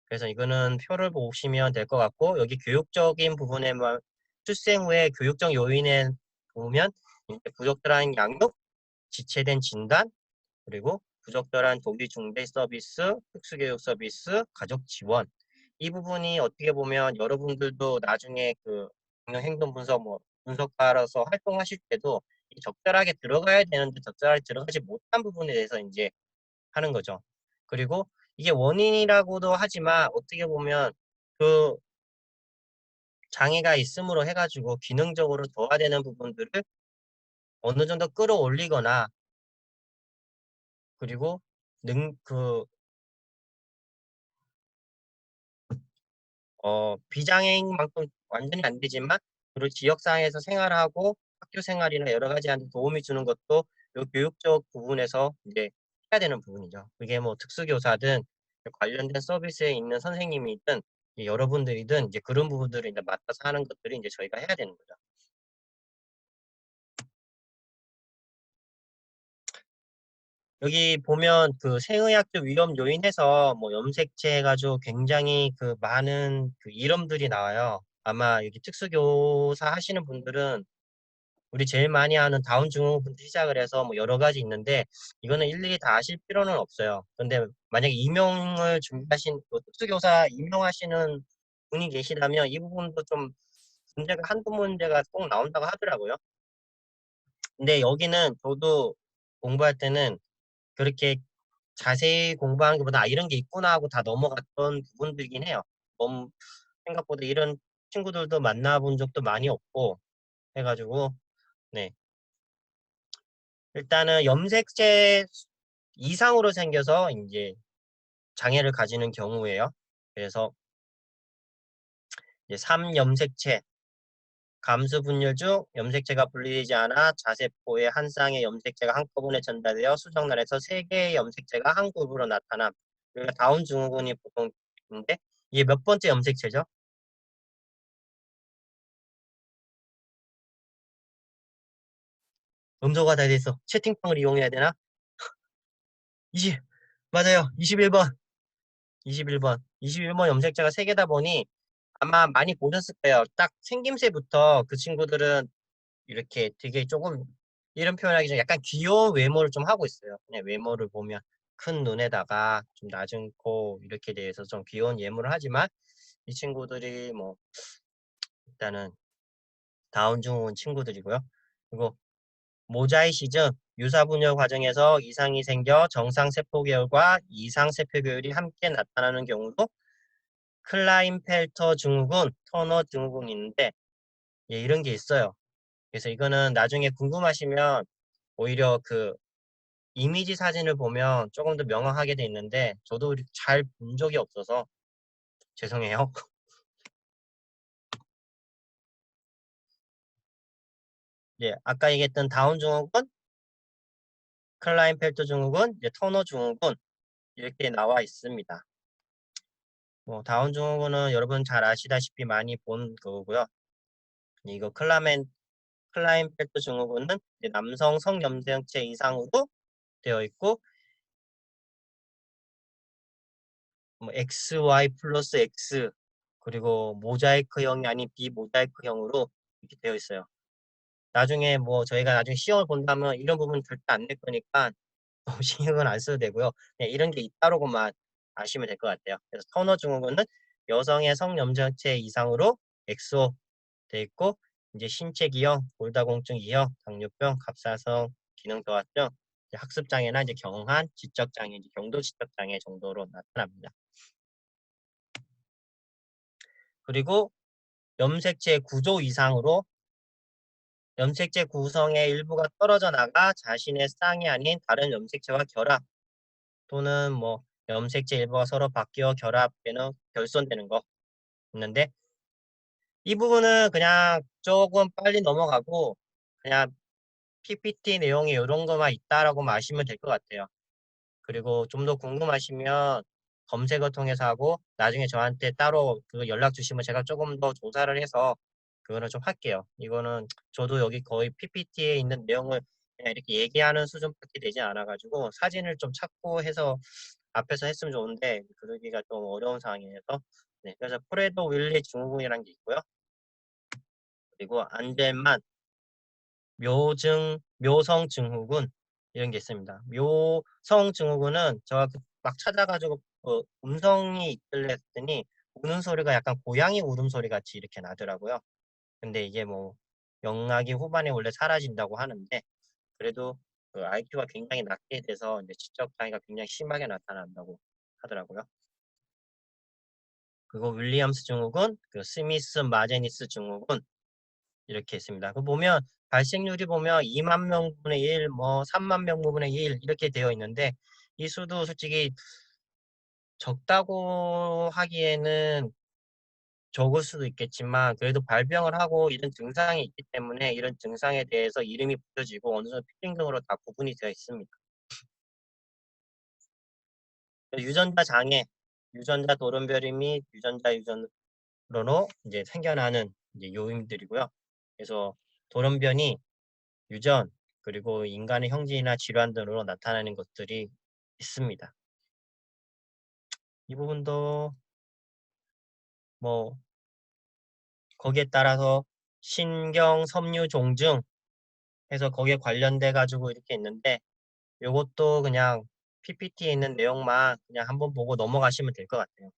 그래서 이거는 표를 보시면 될 것 같고, 여기 교육적인 부분에만 출생 후에 교육적 요인에 보면 이제 부적절한 양육, 지체된 진단, 그리고 부적절한 조기 중대 서비스, 특수교육 서비스, 가족 지원. 이 부분이 어떻게 보면 여러분들도 나중에 그 행동 분석 뭐 분석가로서 활동하실 때도 이 적절하게 들어가야 되는데 적절하게 들어가지 못한 부분에 대해서 이제 하는 거죠. 그리고 이게 원인이라고도 하지만 어떻게 보면 그 장애가 있음으로 해가지고 기능적으로 더해야 되는 부분들을 어느 정도 끌어올리거나, 그리고 비장애인만큼 완전히 안 되지만, 그리고 지역사회에서 생활하고 학교 생활이나 여러 가지한테 도움이 주는 것도 요 교육적 부분에서 이제 해야 되는 부분이죠. 그게 뭐 특수교사든 관련된 서비스에 있는 선생님이든 여러분들이든 이제 그런 부분들을 이제 맡아서 하는 것들이 이제 저희가 해야 되는 거죠. 여기 보면 그 생의학적 위험 요인에서 뭐 염색체 해가지고 굉장히 그 많은 그 이름들이 나와요. 아마 여기 특수교사 하시는 분들은 우리 제일 많이 하는 다운 증후군부터 시작을 해서 뭐 여러 가지 있는데, 이거는 일일이 다 아실 필요는 없어요. 근데 만약에 임용을 준비하신 특수교사 임용하시는 분이 계시다면 이 부분도 좀 문제가 한두 문제가 꼭 나온다고 하더라고요. 근데 여기는 저도 공부할 때는 그렇게 자세히 공부하는 것보다 이런 게 있구나 하고 다 넘어갔던 부분들이긴 해요. 너무 생각보다 이런 친구들도 만나본 적도 많이 없고 해가지고, 네. 일단은 염색체 이상으로 생겨서 이제 장애를 가지는 경우예요. 그래서 이제 3염색체, 감수 분열 중 염색체가 분리되지 않아 자세포의 한 쌍의 염색체가 한꺼번에 전달되어 수정란에서 3개의 염색체가 한 그룹으로 나타남. 그러니까 다운 증후군이 보통 있는데, 이게 몇 번째 염색체죠? 음소가 다 돼있어. 채팅방을 이용해야 되나? 20, 맞아요. 21번. 21번. 21번 염색체가 3개다 보니 아마 많이 보셨을 거예요. 딱 생김새부터 그 친구들은 이렇게 되게 조금, 이런 표현하기 전에 약간 귀여운 외모를 좀 하고 있어요. 그냥 외모를 보면 큰 눈에다가 좀 낮은 코 이렇게 돼서 좀 귀여운 외모를 하지만, 이 친구들이 뭐 일단은 다운 증후군 친구들이고요. 그리고 모자이시즘, 유사분열 과정에서 이상이 생겨 정상 세포계열과 이상 세포계열이 함께 나타나는 경우도 클라인펠터 증후군, 터너 증후군이 있는데, 예, 이런 게 있어요. 그래서 이거는 나중에 궁금하시면 오히려 그 이미지 사진을 보면 조금 더 명확하게 돼 있는데, 저도 잘 본 적이 없어서 죄송해요. 예, 아까 얘기했던 다운 증후군, 클라인펠터 증후군, 이제 터너 증후군 이렇게 나와 있습니다. 뭐 다운 증후군은 여러분 잘 아시다시피 많이 본 거고요. 이거 클라인펠터 증후군은 이제 남성 성염색체 이상으로 되어 있고, 뭐 XY 플러스 X, 그리고 모자이크형이 아닌 비모자이크형으로 이렇게 되어 있어요. 나중에 뭐 저희가 나중에 시험을 본다면 이런 부분 절대 안 낼 거니까 신경은 안 써도 되고요. 그냥 이런 게 있다라고만 아시면 될 것 같아요. 그래서 터너 증후군은 여성의 성염전체 이상으로 엑소 돼 있고 이제 신체 기형, 골다공증 이형, 당뇨병, 갑사성 기능 저하증, 이제 학습 장애나 이제 경한 지적 장애, 이제 경도 지적 장애 정도로 나타납니다. 그리고 염색체 구조 이상으로 염색체 구성의 일부가 떨어져 나가 자신의 쌍이 아닌 다른 염색체와 결합 또는 뭐 염색체 일부가 서로 바뀌어 결합되는 결손되는 거 있는데 이 부분은 그냥 조금 빨리 넘어가고 그냥 PPT 내용이 이런 거만 있다라고 아시면 될 것 같아요. 그리고 좀 더 궁금하시면 검색어 통해서 하고 나중에 저한테 따로 그 연락 주시면 제가 조금 더 조사를 해서 그거는 좀 할게요. 이거는 저도 여기 거의 PPT에 있는 내용을 그냥 이렇게 얘기하는 수준밖에 되지 않아가지고 사진을 좀 찾고 해서 앞에서 했으면 좋은데 그러기가 좀 어려운 상황이어서 네, 그래서 프레도 윌리 증후군이라는 게 있고요. 그리고 안젤만 묘성 증후군 이런 게 있습니다. 묘성 증후군은 제가 막 찾아가지고 음성이 있길래 했더니 우는 소리가 약간 고양이 울음소리 같이 이렇게 나더라고요. 근데 이게 뭐 영아기 후반에 원래 사라진다고 하는데 그래도 그 IQ가 굉장히 낮게 돼서 이제 지적 장애가 굉장히 심하게 나타난다고 하더라고요. 그리고 윌리엄스 증후군, 그 스미스 마제니스 증후군 이렇게 있습니다. 그 보면 발생률이 보면 2만 명분의 1, 뭐 3만 명분의 1 이렇게 되어 있는데 이 수도 솔직히 적다고 하기에는 적을 수도 있겠지만 그래도 발병을 하고 이런 증상이 있기 때문에 이런 증상에 대해서 이름이 붙여지고 어느 정도 특징 등으로 다 구분이 되어 있습니다. 유전자 장애, 유전자 돌연변이 및 유전자 유전으로 이제 생겨나는 이제 요인들이고요. 그래서 돌연변이, 유전, 그리고 인간의 형질이나 질환 등으로 나타나는 것들이 있습니다. 이 부분도 뭐 거기에 따라서 신경 섬유 종증 해서 거기에 관련돼 가지고 이렇게 있는데 요것도 그냥 PPT에 있는 내용만 그냥 한번 보고 넘어가시면 될 것 같아요.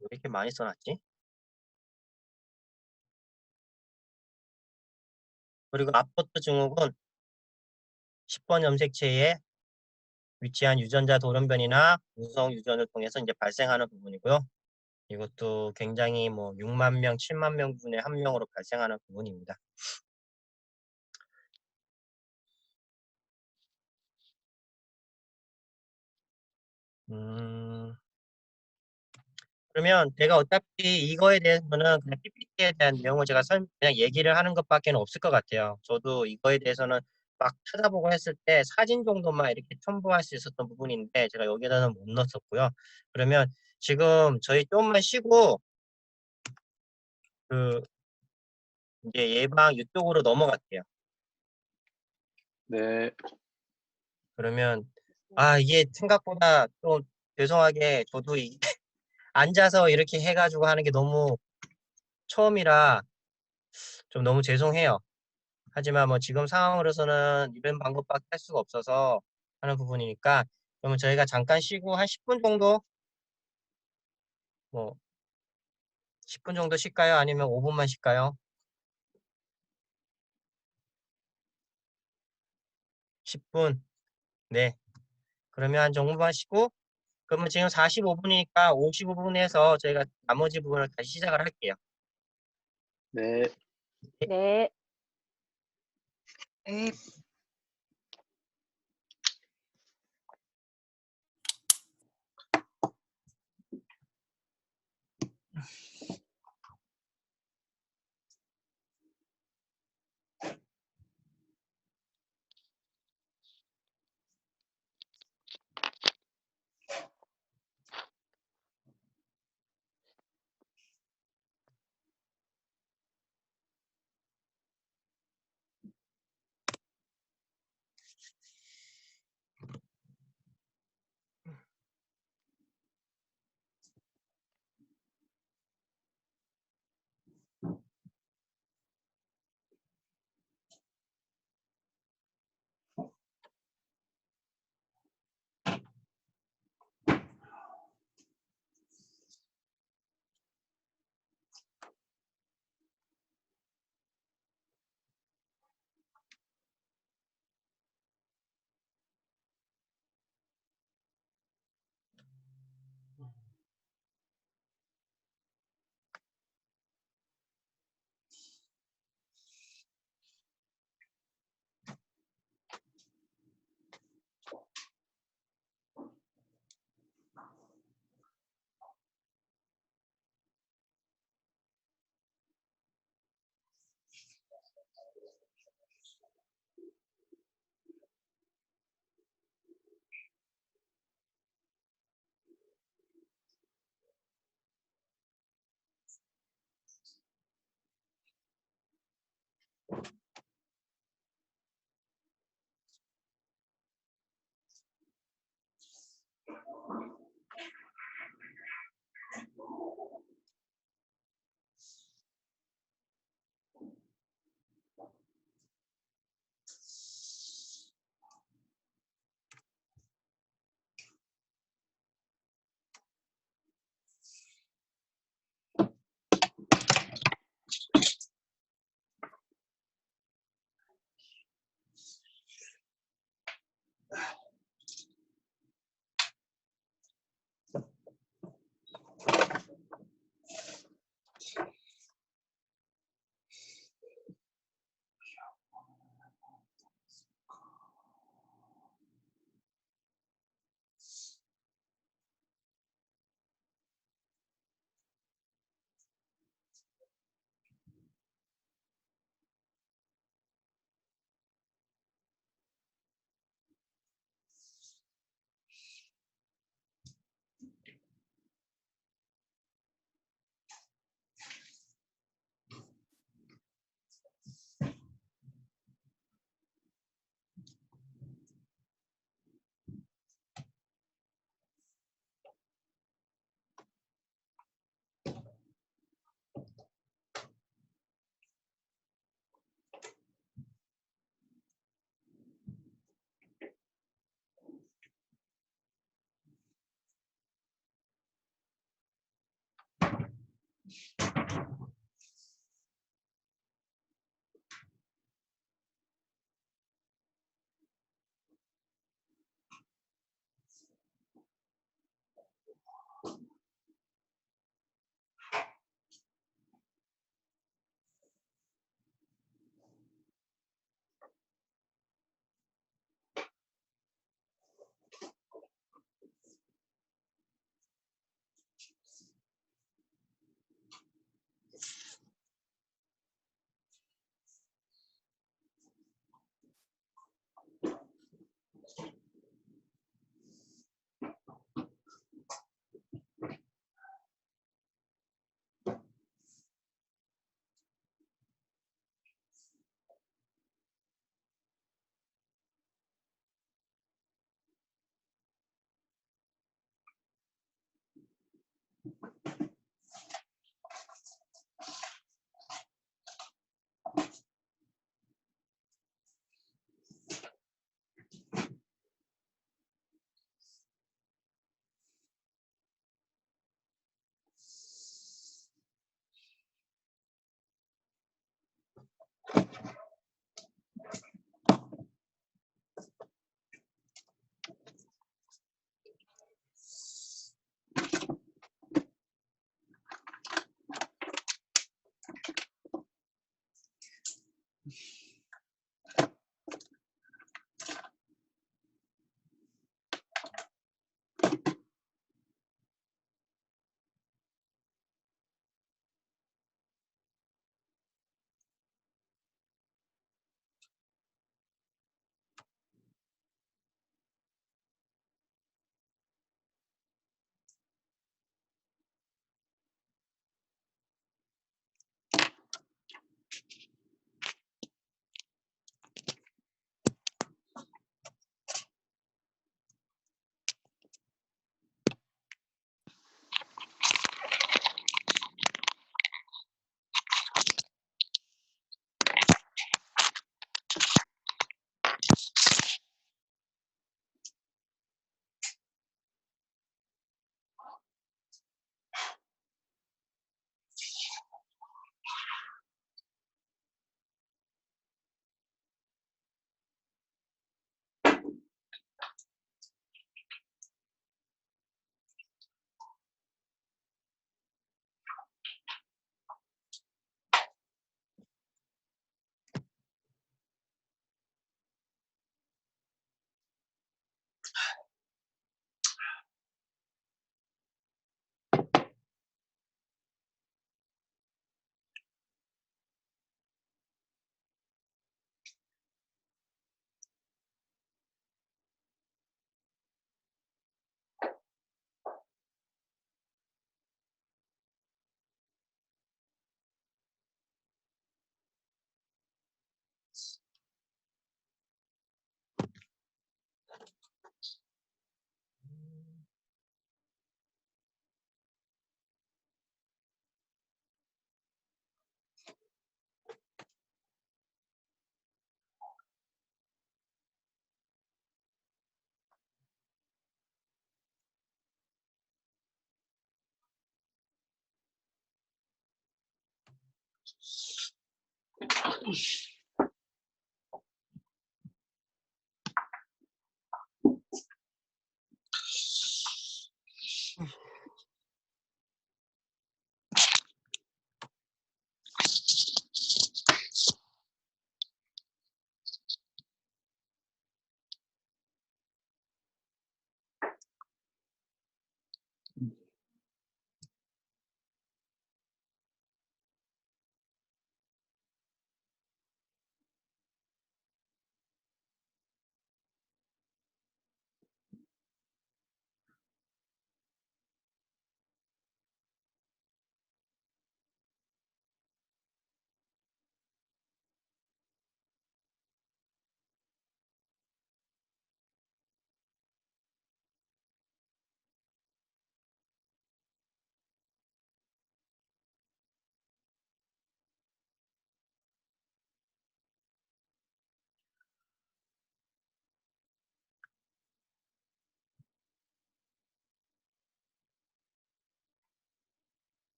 왜 이렇게 많이 써놨지? 그리고 아포트 증후군 10번 염색체에 위치한 유전자 돌연변이나 우성 유전을 통해서 이제 발생하는 부분이고요. 이것도 굉장히 뭐 6만 명, 7만 명 분의 한 명으로 발생하는 부분입니다. 그러면 제가 어차피 이거에 대해서는 그냥 PPT에 대한 내용을 제가 그냥 얘기를 하는 것밖에 없을 것 같아요. 저도 이거에 대해서는 막 찾아보고 했을 때 사진 정도만 이렇게 첨부할 수 있었던 부분인데 제가 여기다는 못 넣었었고요. 그러면 지금 저희 조금만 쉬고 그 이제 예방 이쪽으로 넘어갈게요. 네. 그러면 이게 생각보다 좀 죄송하게 저도 앉아서 이렇게 해가지고 하는 게 너무 처음이라 좀 너무 죄송해요. 하지만 뭐 지금 상황으로서는 이런 방법밖에 할 수가 없어서 하는 부분이니까 그러면 저희가 잠깐 쉬고 한 10분 정도 뭐 10분 정도 쉴까요? 아니면 5분만 쉴까요? 10분. 네. 그러면 한 정도만 쉬고 그러면 지금 45분이니까 55분에서 저희가 나머지 부분을 다시 시작을 할게요. 네. 네. 네.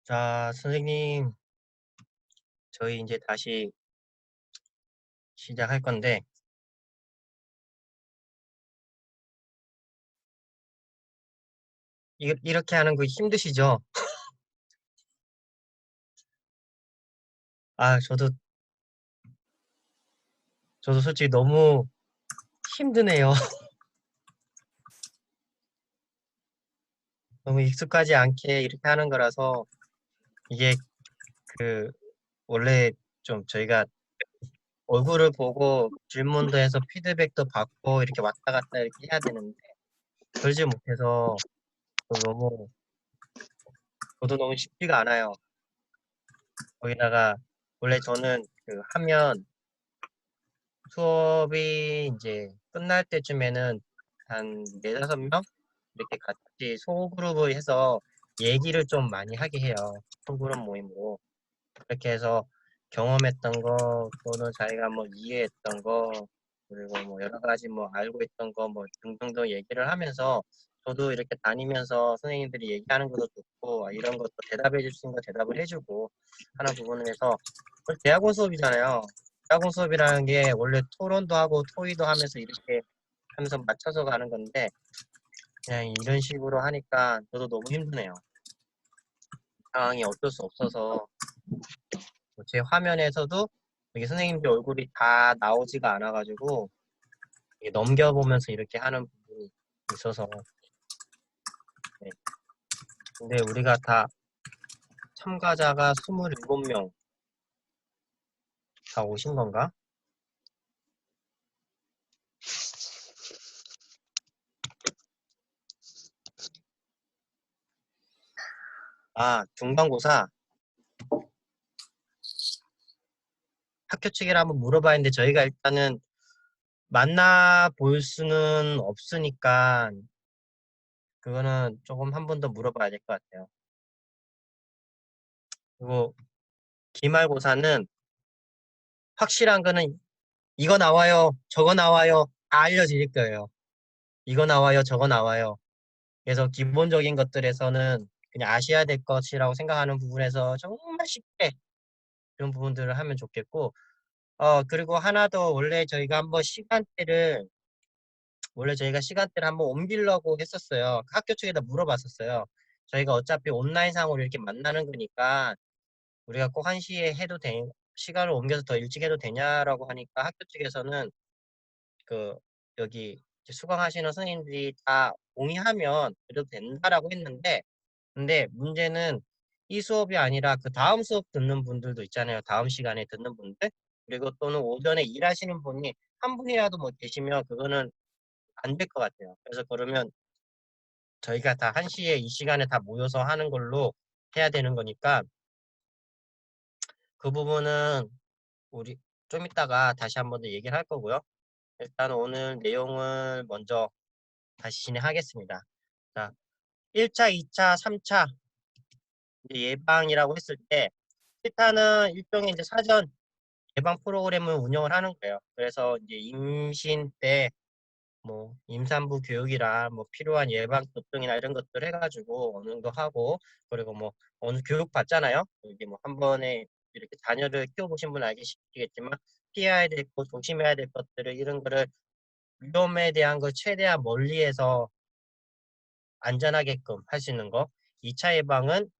자, 선생님, 저희 이제 다시 시작할 건데, 이렇게 하는 거 힘드시죠? 아, 저도 솔직히 너무 힘드네요. 너무 익숙하지 않게 이렇게 하는 거라서, 이게 원래 좀 저희가 얼굴을 보고 질문도 해서 피드백도 받고 이렇게 왔다 갔다 이렇게 해야 되는데, 그러지 못해서 저도 너무 쉽지가 않아요. 거기다가, 원래 저는 하면 수업이 이제 끝날 때쯤에는 한 4~5명? 이렇게 같이 소그룹을 해서 얘기를 좀 많이 하게 해요. 소그룹 모임으로. 그렇게 해서 경험했던 거, 또는 자기가 뭐 이해했던 거, 그리고 뭐 여러 가지 뭐 알고 있던 거, 뭐 등등등 얘기를 하면서 저도 이렇게 다니면서 선생님들이 얘기하는 것도 듣고, 이런 것도 대답해 줄 수 있는 거 대답을 해주고 하는 부분을 해서, 대학원 수업이잖아요. 대학원 수업이라는 게 원래 토론도 하고 토의도 하면서 이렇게 하면서 맞춰서 가는 건데, 그냥 이런 식으로 하니까 저도 너무 힘드네요. 상황이 어쩔 수 없어서 제 화면에서도 여기 선생님들 얼굴이 다 나오지가 않아가지고 이게 넘겨보면서 이렇게 하는 부분이 있어서. 네. 근데 우리가 다 참가자가 27명 다 오신 건가? 아, 중간고사 학교 측이라 한번 물어봐야 했는데, 저희가 일단은 만나볼 수는 없으니까 그거는 조금 한 번 더 물어봐야 될 것 같아요. 그리고 기말고사는 확실한 거는 이거 나와요, 저거 나와요, 다 알려드릴 거예요. 이거 나와요, 저거 나와요. 그래서 기본적인 것들에서는 그냥 아셔야 될 것이라고 생각하는 부분에서 정말 쉽게 그런 부분들을 하면 좋겠고, 그리고 하나 더, 원래 저희가 시간대를 한번 옮기려고 했었어요. 학교 측에다 물어봤었어요. 저희가 어차피 온라인상으로 이렇게 만나는 거니까 우리가 꼭 1시에 시간을 옮겨서 더 일찍 해도 되냐라고 하니까, 학교 측에서는 그 여기 이제 수강하시는 선생님들이 다 동의하면 그래도 된다라고 했는데, 근데 문제는 이 수업이 아니라 그 다음 수업 듣는 분들도 있잖아요. 다음 시간에 듣는 분들. 그리고 또는 오전에 일하시는 분이 한 분이라도 뭐 계시면 그거는 안 될 것 같아요. 그래서 그러면 저희가 다 1시에 이 시간에 다 모여서 하는 걸로 해야 되는 거니까, 그 부분은 우리 좀 이따가 다시 한번 더 얘기를 할 거고요. 일단 오늘 내용을 먼저 다시 진행하겠습니다. 자, 1차, 2차, 3차 예방이라고 했을 때, 일단은 일종의 이제 사전 예방 프로그램을 운영을 하는 거예요. 그래서 이제 임신 때 뭐 임산부 교육이랑 뭐 필요한 예방 접종이나 이런 것들 해가지고 어느 정도 하고, 그리고 뭐 어느 교육 받잖아요. 이게 뭐 한 번에 이렇게 자녀를 키워보신 분 알겠지만 피해야 될 것, 조심해야 될 것들을, 이런 거를 위험에 대한 걸 최대한 멀리해서 안전하게끔 할 수 있는 거. 2차 예방은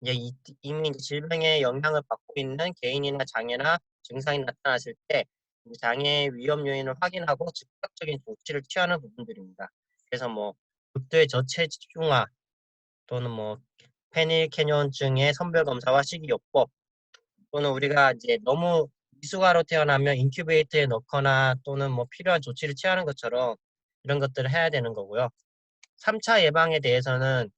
이제 이미 질병의 영향을 받고 있는 개인이나 장애나 증상이 나타났을 때 장애 위험 요인을 확인하고 즉각적인 조치를 취하는 부분들입니다. 그래서 뭐 극도의 저체중아, 또는 뭐 페닐케뇨증의 선별 검사와 식이요법, 또는 우리가 이제 너무 미숙아로 태어나면 인큐베이터에 넣거나 또는 뭐 필요한 조치를 취하는 것처럼 이런 것들을 해야 되는 거고요. 3차 예방에 대해서는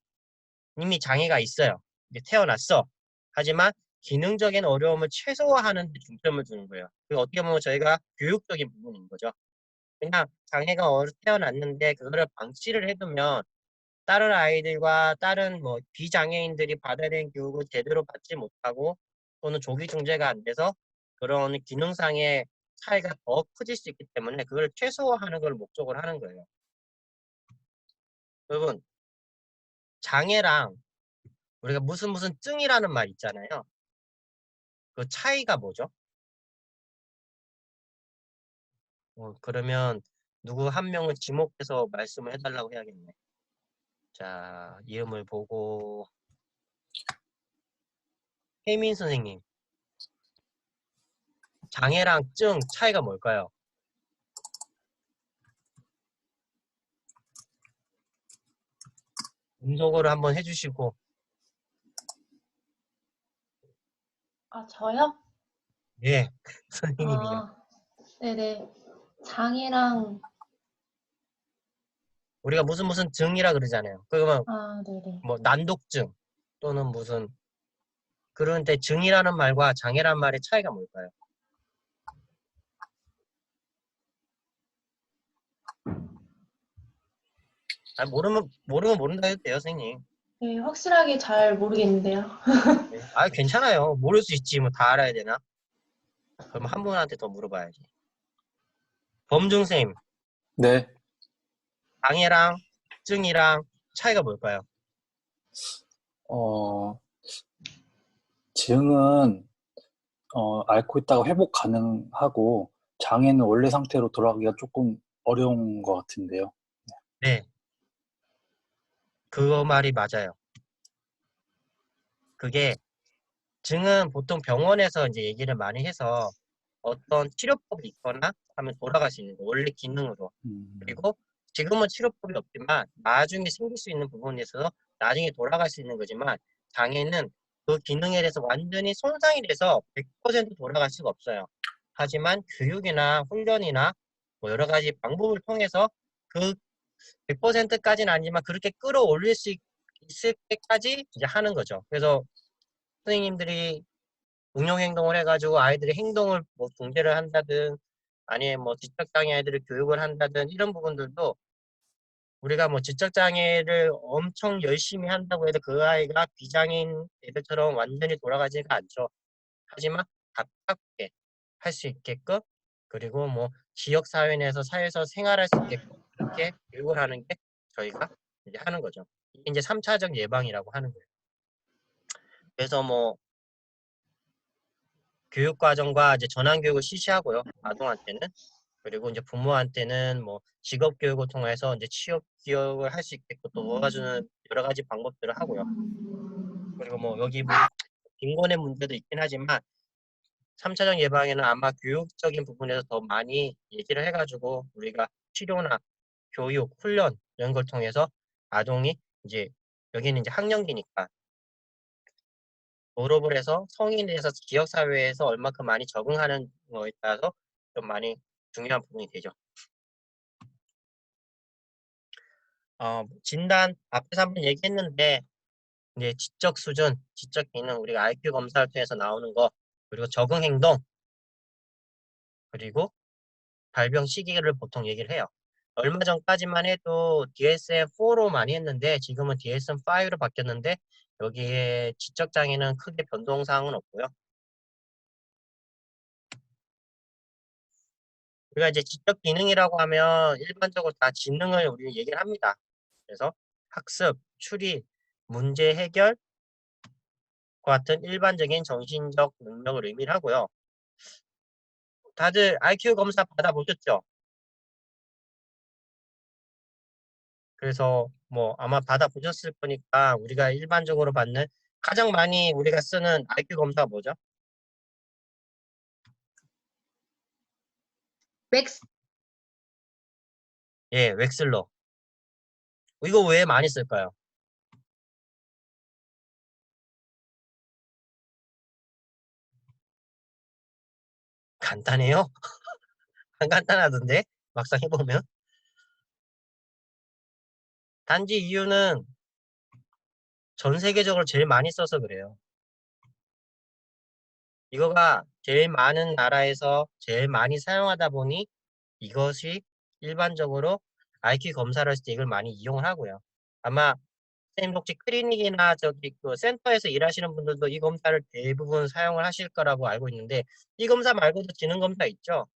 이미 장애가 있어요. 이제 태어났어. 하지만 기능적인 어려움을 최소화하는 데 중점을 두는 거예요. 그 어떻게 보면 저희가 교육적인 부분인 거죠. 그냥 장애가 태어났는데 그거를 방치를 해두면 다른 아이들과 다른 뭐 비장애인들이 받아야 되는 교육을 제대로 받지 못하고, 또는 조기 중재가 안 돼서 그런 기능상의 차이가 더 커질 수 있기 때문에 그걸 최소화하는 걸 목적으로 하는 거예요. 여러분, 장애랑 우리가 무슨 증이라는 말 있잖아요. 그 차이가 뭐죠? 그러면 누구 한 명은 지목해서 말씀을 해달라고 해야겠네. 자, 이름을 보고 혜민 선생님. 장애랑 증 차이가 뭘까요? 음성어를 한번 해주시고. 아, 저요? 예, 선생님이요. 아, 네네. 장애랑, 우리가 무슨 증이라 그러잖아요. 그러면 아, 네네. 뭐 난독증 또는 무슨 그런데 증이라는 말과 장애라는 말의 차이가 뭘까요? 아, 모르면 모른다 해도 돼요, 선생님. 네, 확실하게 잘 모르겠는데요. 네. 아, 괜찮아요. 모를 수 있지. 뭐 다 알아야 되나? 그럼 한 분한테 더 물어봐야지. 범중쌤, 네. 장애랑 증이랑 차이가 뭘까요? 증은 앓고 있다가 회복 가능하고 장애는 원래 상태로 돌아가기가 조금 어려운 것 같은데요. 네, 그거 말이 맞아요. 그게 증은 보통 병원에서 이제 얘기를 많이 해서 어떤 치료법이 있거나 하면 돌아갈 수 있는 거, 원래 기능으로. 그리고 지금은 치료법이 없지만 나중에 생길 수 있는 부분에 있어서 나중에 돌아갈 수 있는 거지만 장애는 그 기능에 대해서 완전히 손상이 돼서 100% 돌아갈 수가 없어요. 하지만 교육이나 훈련이나 뭐 여러 가지 방법을 통해서 그 100%까지는 아니지만 그렇게 끌어올릴 수 있을 때까지 이제 하는 거죠. 그래서 선생님들이 응용행동을 해가지고 아이들의 행동을 뭐 중재를 한다든 아니면 뭐 지적장애 아이들을 교육을 한다든 이런 부분들도 우리가 뭐 지적장애를 엄청 열심히 한다고 해도 그 아이가 비장애인 애들처럼 완전히 돌아가지가 않죠. 하지만 가깝게 할 수 있게끔 그리고 뭐 지역사회 내에서 사회에서 생활할 수 있게끔 그렇게 교육을 하는 게 저희가 이제 하는 거죠. 이게 이제 3차적 예방이라고 하는 거예요. 그래서 뭐 교육과정과 이제 전환교육을 실시하고요. 아동한테는. 그리고 이제 부모한테는 뭐 직업 교육을 통해서 이제 취업 교육을 할 수 있게끔 또 도와주는 여러 가지 방법들을 하고요. 그리고 뭐 여기 뭐 빈곤의 문제도 있긴 하지만 3차적 예방에는 아마 교육적인 부분에서 더 많이 얘기를 해가지고 우리가 치료나 교육, 훈련 이런 걸 통해서 아동이 이제 여기는 이제 학령기니까 졸업을 해서 성인이 돼서 지역사회에서 얼마큼 많이 적응하는 거에 따라서 좀 많이 중요한 부분이 되죠. 진단 앞에서 한번 얘기했는데 이제 지적 수준, 지적 기능, 우리가 IQ 검사를 통해서 나오는 거, 그리고 적응 행동, 그리고 발병 시기를 보통 얘기를 해요. 얼마 전까지만 해도 DSM-4로 많이 했는데 지금은 DSM-5로 바뀌었는데 여기에 지적 장애는 크게 변동사항은 없고요. 우리가 이제 지적 기능이라고 하면 일반적으로 다 지능을 우리는 얘기를 합니다. 그래서 학습, 추리, 문제 해결 같은 일반적인 정신적 능력을 의미를 하고요. 다들 IQ 검사 받아보셨죠? 그래서 뭐 아마 받아보셨을 거니까 우리가 일반적으로 받는 가장 많이 우리가 쓰는 IQ 검사가 뭐죠? 렉스 예, 웩슬러. 이거 왜 많이 쓸까요? 간단해요? 안 간단하던데? 막상 해보면. 단지 이유는 전 세계적으로 제일 많이 써서 그래요. 이거가 제일 많은 나라에서 제일 많이 사용하다 보니 이것이 일반적으로 IQ 검사를 할 때 이걸 많이 이용을 하고요. 아마 선생님 혹시 클리닉이나 저기 그 센터에서 일하시는 분들도 이 검사를 대부분 사용을 하실 거라고 알고 있는데 이 검사 말고도 지능 검사 있죠?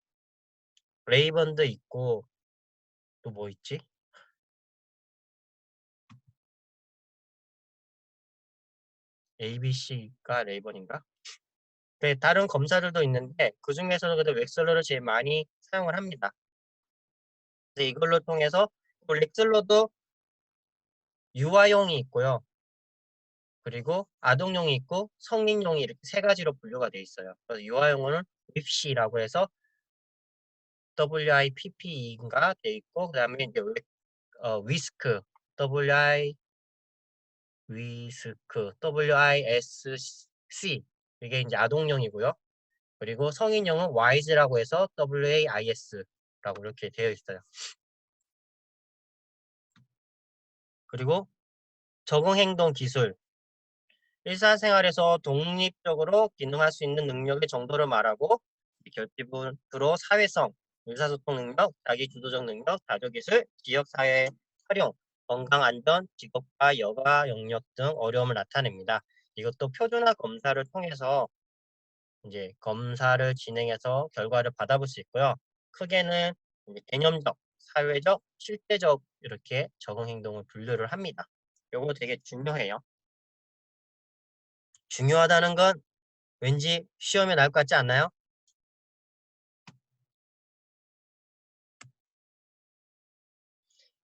레이번도 있고 또 뭐 있지? ABC가 레이번인가? 네, 다른 검사들도 있는데 그 중에서는 그래도 웩슬러를 제일 많이 사용을 합니다. 근데 이걸로 통해서 또 렉슬러도 유아용이 있고요. 그리고 아동용이 있고 성인용이 이렇게 세 가지로 분류가 돼 있어요. 그래서 유아용은 윕시라고 해서 WIPPE인가 돼 있고 그다음에 이제 위스크 WISC 이게 이제 아동용이고요. 그리고 성인용은 WISE라고 해서 WAIS라고 이렇게 되어 있어요. 그리고 적응행동 기술 일상생활에서 독립적으로 기능할 수 있는 능력의 정도를 말하고 결핍으로 사회성, 의사소통 능력, 자기주도적 능력, 자조기술, 지역사회 활용, 건강안전, 직업과 여가 영역 등 어려움을 나타냅니다. 이것도 표준화 검사를 통해서 이제 검사를 진행해서 결과를 받아볼 수 있고요. 크게는 이제 개념적, 사회적, 실제적 이렇게 적응행동을 분류를 합니다. 이거 되게 중요해요. 중요하다는 건 왠지 시험에 나올 것 같지 않나요?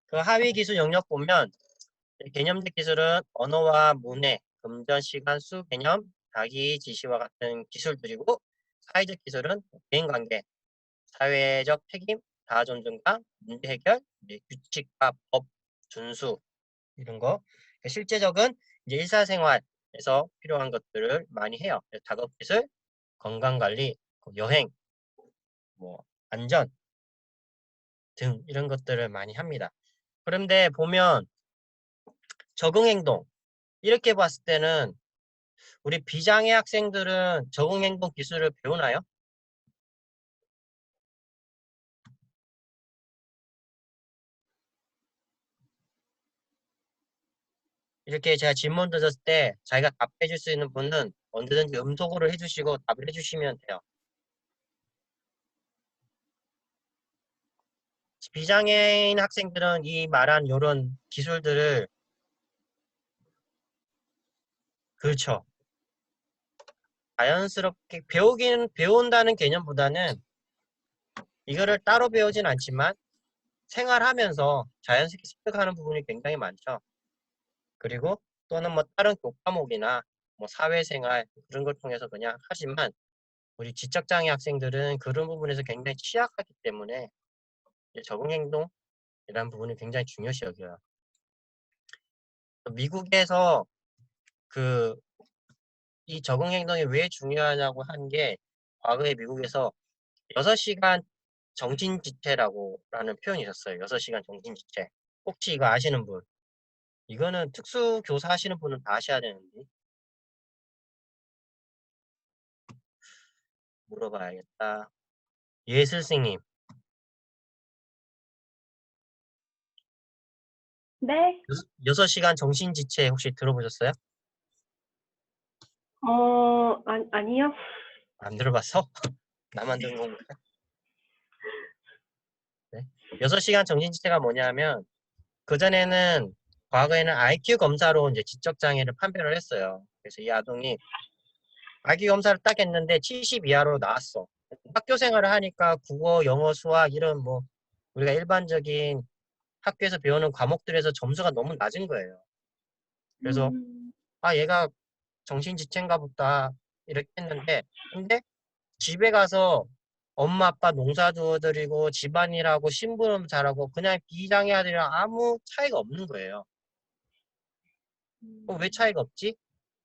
그 하위 기술 영역 보면 개념적 기술은 언어와 문해, 금전, 시간, 수, 개념, 자기 지시와 같은 기술들이고 사회적 기술은 대인관계, 사회적 책임, 자아 존중과 문제 해결, 규칙과 법 준수 이런 거. 실제적은 이제 일사생활에서 필요한 것들을 많이 해요. 작업 기술, 건강 관리, 여행, 뭐 안전 등 이런 것들을 많이 합니다. 그런데 보면 적응행동 이렇게 봤을 때는 우리 비장애 학생들은 적응행동 기술을 배우나요? 이렇게 제가 질문 드렸을 때 자기가 답해 줄 수 있는 분은 언제든지 음성으로 해주시고 답을 해주시면 돼요. 비장애인 학생들은 이 말한 이런 기술들을 그렇죠. 자연스럽게 배운다는 개념보다는 이거를 따로 배우진 않지만 생활하면서 자연스럽게 습득하는 부분이 굉장히 많죠. 그리고 또는 뭐 다른 교과목이나 뭐 사회생활 그런 걸 통해서 그냥 하지만 우리 지적장애 학생들은 그런 부분에서 굉장히 취약하기 때문에 적응행동이라는 부분이 굉장히 중요시 여겨요. 미국에서 이 적응행동이 왜 중요하냐고 한 게 과거에 미국에서 6시간 정신지체라는 표현이 있었어요. 6시간 정신지체. 혹시 이거 아시는 분? 이거는 특수교사 하시는 분은 다 아셔야 되는데 물어봐야겠다. 예슬생님 네, 6시간 정신지체 혹시 들어보셨어요? 아니요. 안 들어봤어? 나만 들은 건가? 네. 6시간 정신지체가 뭐냐면 그전에는 과거에는 IQ 검사로 이제 지적장애를 판별을 했어요. 그래서 이 아동이 IQ 검사를 딱 했는데 70 이하로 나왔어. 학교 생활을 하니까 국어, 영어, 수학 이런 뭐 우리가 일반적인 학교에서 배우는 과목들에서 점수가 너무 낮은 거예요. 그래서 얘가 정신지체인가 보다 이렇게 했는데 근데 집에 가서 엄마 아빠 농사 두어드리고 집안일하고 심부름 잘하고 그냥 비장애 아들이랑 아무 차이가 없는 거예요. 왜 차이가 없지?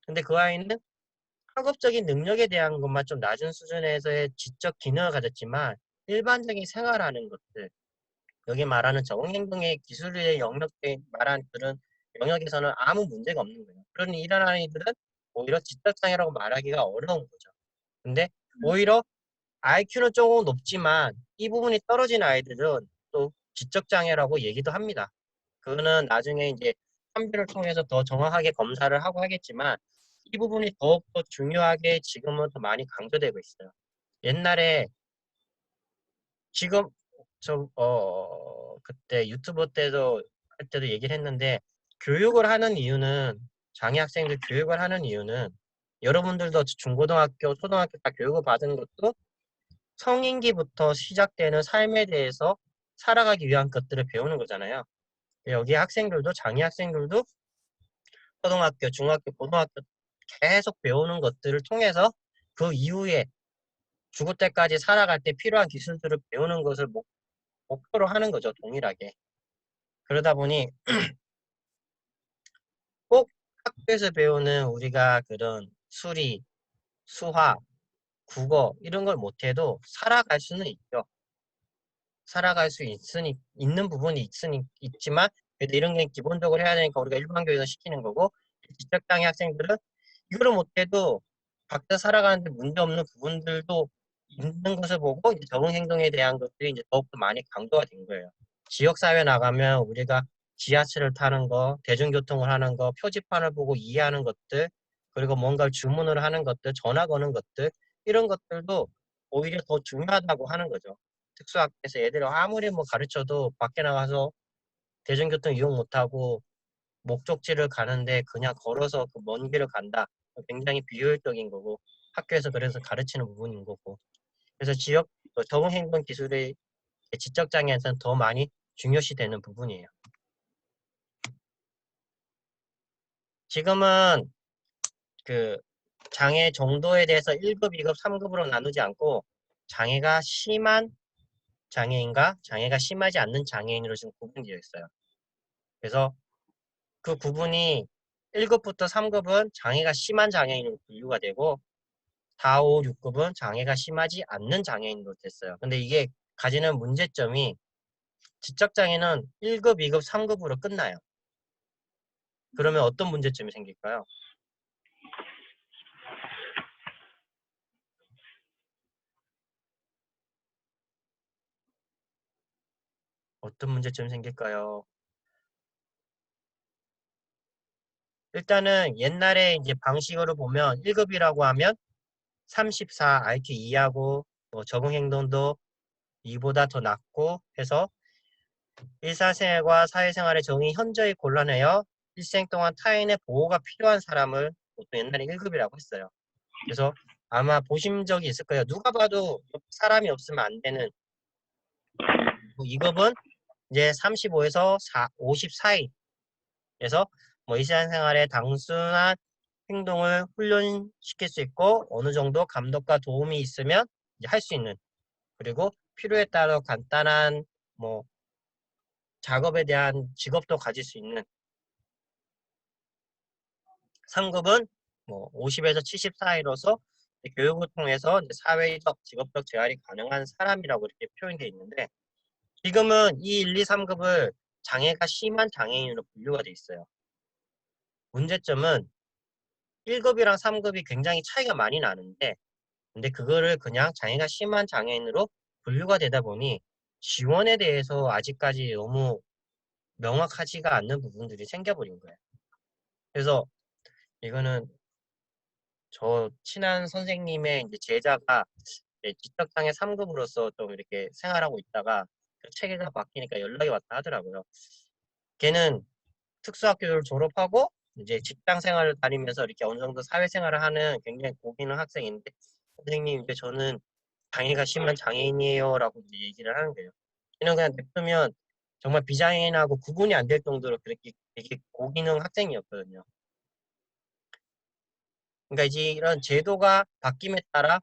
근데 그 아이는 학업적인 능력에 대한 것만 좀 낮은 수준에서의 지적 기능을 가졌지만 일반적인 생활하는 것들 여기 말하는 적응행동의 기술의 영역에 말하는 그런 영역에서는 아무 문제가 없는 거예요. 그러니 이런 아이들은 오히려 지적장애라고 말하기가 어려운 거죠. 근데 오히려 IQ는 조금 높지만 이 부분이 떨어진 아이들은 또 지적장애라고 얘기도 합니다. 그거는 나중에 이제 판별을 통해서 더 정확하게 검사를 하고 하겠지만 이 부분이 더욱더 중요하게 지금은 더 많이 강조되고 있어요. 옛날에 지금 그때 유튜브 때도 할 때도 얘기를 했는데 교육을 하는 이유는 장애 학생들 교육을 하는 이유는 여러분들도 중고등학교, 초등학교 다 교육을 받은 것도 성인기부터 시작되는 삶에 대해서 살아가기 위한 것들을 배우는 거잖아요. 여기 학생들도 장애 학생들도 초등학교, 중학교, 고등학교 계속 배우는 것들을 통해서 그 이후에 죽을 때까지 살아갈 때 필요한 기술들을 배우는 것을 목표로 하는 거죠. 동일하게. 그러다 보니 꼭 학교에서 배우는 우리가 그런 수리, 수학, 국어 이런 걸 못해도 살아갈 수는 있죠. 살아갈 수 있는 부분이 있지만 그래도 이런 게 기본적으로 해야 되니까 우리가 일반 교육에서 시키는 거고 지적장애 학생들은 이거를 못해도 각자 살아가는데 문제 없는 부분들도 있는 것을 보고 이제 적응 행동에 대한 것들이 이제 더욱더 많이 강조가 된 거예요. 지역사회 나가면 우리가 지하철을 타는 거, 대중교통을 하는 거, 표지판을 보고 이해하는 것들, 그리고 뭔가를 주문을 하는 것들, 전화 거는 것들 이런 것들도 오히려 더 중요하다고 하는 거죠. 특수학교에서 애들을 아무리 뭐 가르쳐도 밖에 나가서 대중교통 이용 못하고 목적지를 가는데 그냥 걸어서 그 먼 길을 간다. 굉장히 비효율적인 거고 학교에서 그래서 가르치는 부분인 거고 그래서 지역 적응행동 기술의 지적장애한테는 더 많이 중요시되는 부분이에요. 지금은 그 장애 정도에 대해서 1급, 2급, 3급으로 나누지 않고 장애가 심한 장애인과 장애가 심하지 않는 장애인으로 지금 구분되어 있어요. 그래서 그 구분이 1급부터 3급은 장애가 심한 장애인으로 분류가 되고 4, 5, 6급은 장애가 심하지 않는 장애인으로 됐어요. 근데 이게 가지는 문제점이 지적장애는 1급, 2급, 3급으로 끝나요. 그러면 어떤 문제점이 생길까요? 어떤 문제점이 생길까요? 일단은 옛날에 이제 방식으로 보면 1급이라고 하면 34 IQ 이하고 뭐 적응행동도 이보다 더 낮고 해서 일상생활과 사회생활의 적응이 현저히 곤란해요. 일생 동안 타인의 보호가 필요한 사람을 보통 옛날에 1급이라고 했어요. 그래서 아마 보신 적이 있을 거예요. 누가 봐도 사람이 없으면 안 되는 2급은 이제 35에서 50 사이에서 뭐 일상생활에 단순한 행동을 훈련시킬 수 있고 어느 정도 감독과 도움이 있으면 할 수 있는 그리고 필요에 따라 간단한 뭐 작업에 대한 직업도 가질 수 있는 3급은 뭐 50에서 70 사이로서 교육을 통해서 사회적, 직업적 재활이 가능한 사람이라고 이렇게 표현되어 있는데 지금은 이 1, 2, 3급을 장애가 심한 장애인으로 분류가 되어 있어요. 문제점은 1급이랑 3급이 굉장히 차이가 많이 나는데 근데 그거를 그냥 장애가 심한 장애인으로 분류가 되다 보니 지원에 대해서 아직까지 너무 명확하지가 않는 부분들이 생겨버린 거예요. 그래서 이거는 저 친한 선생님의 이제 제자가 지적장애 3급으로서 좀 이렇게 생활하고 있다가 그 체계가 바뀌니까 연락이 왔다 하더라고요. 걔는 특수학교를 졸업하고 이제 직장 생활을 다니면서 이렇게 어느 정도 사회생활을 하는 굉장히 고기능 학생인데 선생님 이제 저는 장애가 심한 장애인이에요라고 이제 얘기를 하는 거예요. 걔는 그냥 냅두면 정말 비장애인하고 구분이 안 될 정도로 그렇게 되게 고기능 학생이었거든요. 그러니까 이제 이런 제도가 바뀜에 따라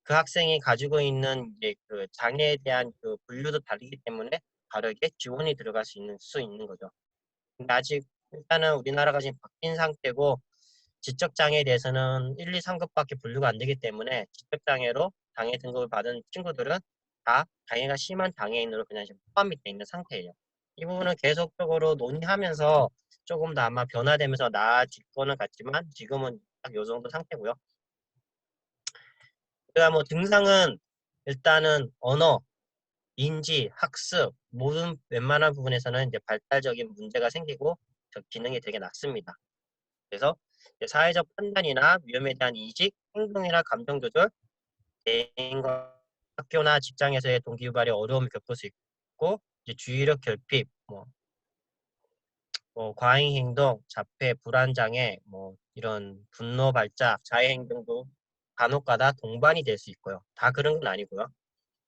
그 학생이 가지고 있는 이제 그 장애에 대한 그 분류도 다르기 때문에 다르게 지원이 들어갈 수 있는 거죠. 근데 아직 일단은 우리나라가 지금 바뀐 상태고 지적장애에 대해서는 1, 2, 3급밖에 분류가 안 되기 때문에 지적장애로 장애 등급을 받은 친구들은 다 장애가 심한 장애인으로 그냥 지금 포함이 돼 있는 상태예요. 이 부분은 계속적으로 논의하면서 조금 더 아마 변화되면서 나아질 거는 같지만 지금은 딱 요 정도 상태고요. 그다음 뭐 등상은 일단은 언어, 인지, 학습 모든 웬만한 부분에서는 이제 발달적인 문제가 생기고 기능이 되게 낮습니다. 그래서 사회적 판단이나 위험에 대한 인식, 행동이나 감정 조절, 개인과 학교나 직장에서의 동기유발에 어려움을 겪을 수 있고 이제 주의력 결핍, 뭐 과잉 행동, 자폐, 불안 장애, 이런 분노 발작, 자해 행동도 간혹가다 동반이 될 수 있고요. 다 그런 건 아니고요.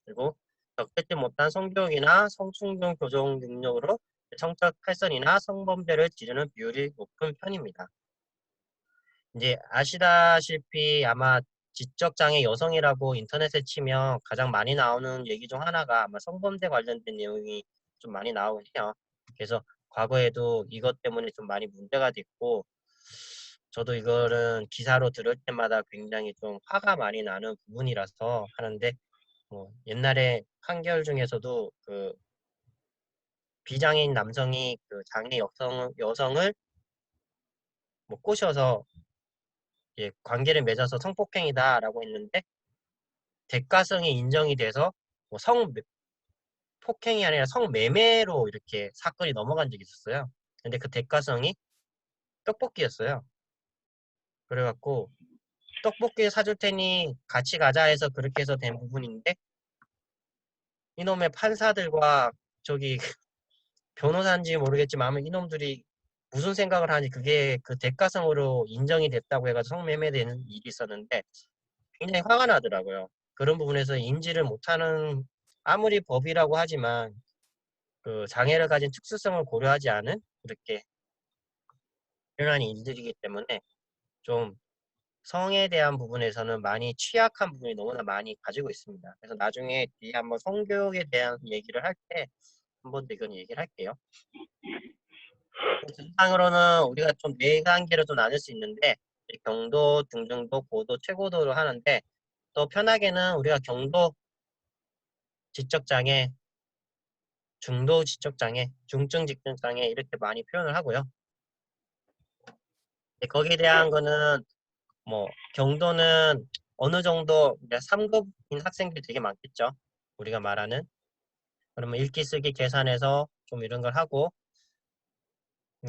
그리고 적절치 못한 성교육이나 성충동 교정 능력으로 성적 탈선이나 성범죄를 지르는 비율이 높은 편입니다. 이제 아시다시피 아마 지적장애 여성이라고 인터넷에 치면 가장 많이 나오는 얘기 중 하나가 아마 성범죄 관련된 내용이 좀 많이 나오긴 해요. 그래서 과거에도 이것 때문에 좀 많이 문제가 됐고, 저도 이거는 기사로 들을 때마다 굉장히 좀 화가 많이 나는 부분이라서 하는데, 옛날에 판결 중에서도 그 비장애인 남성이 그 장애 여성을 꼬셔서 관계를 맺어서 성폭행이다라고 했는데 대가성이 인정이 돼서 성폭행이 아니라 성매매로 이렇게 사건이 넘어간 적이 있었어요. 근데 그 대가성이 떡볶이였어요. 그래갖고 떡볶이 사줄 테니 같이 가자 해서 그렇게 해서 된 부분인데 이놈의 판사들과 저기 변호사인지 모르겠지만 아마 이놈들이 무슨 생각을 하니 그게 그 대가성으로 인정이 됐다고 해가지고 성매매되는 일이 있었는데 굉장히 화가 나더라고요. 그런 부분에서 인지를 못하는 아무리 법이라고 하지만 그 장애를 가진 특수성을 고려하지 않은 그렇게 일어나는 일들이기 때문에 좀 성에 대한 부분에서는 많이 취약한 부분이 너무나 많이 가지고 있습니다. 그래서 나중에 뒤에 한번 성교육에 대한 얘기를 할 때 한 번 더 이건 얘기를 할게요. 증상으로는 우리가 좀 네 단계로 좀 나눌 수 있는데 경도, 중증도, 고도, 최고도를 하는데 또 편하게는 우리가 경도 지적장애, 중도 지적장애, 중증 지적장애 이렇게 많이 표현을 하고요. 거기에 대한 거는 경도는 어느 정도 3급인 학생들이 되게 많겠죠. 우리가 말하는. 그러면 읽기, 쓰기, 계산해서 좀 이런 걸 하고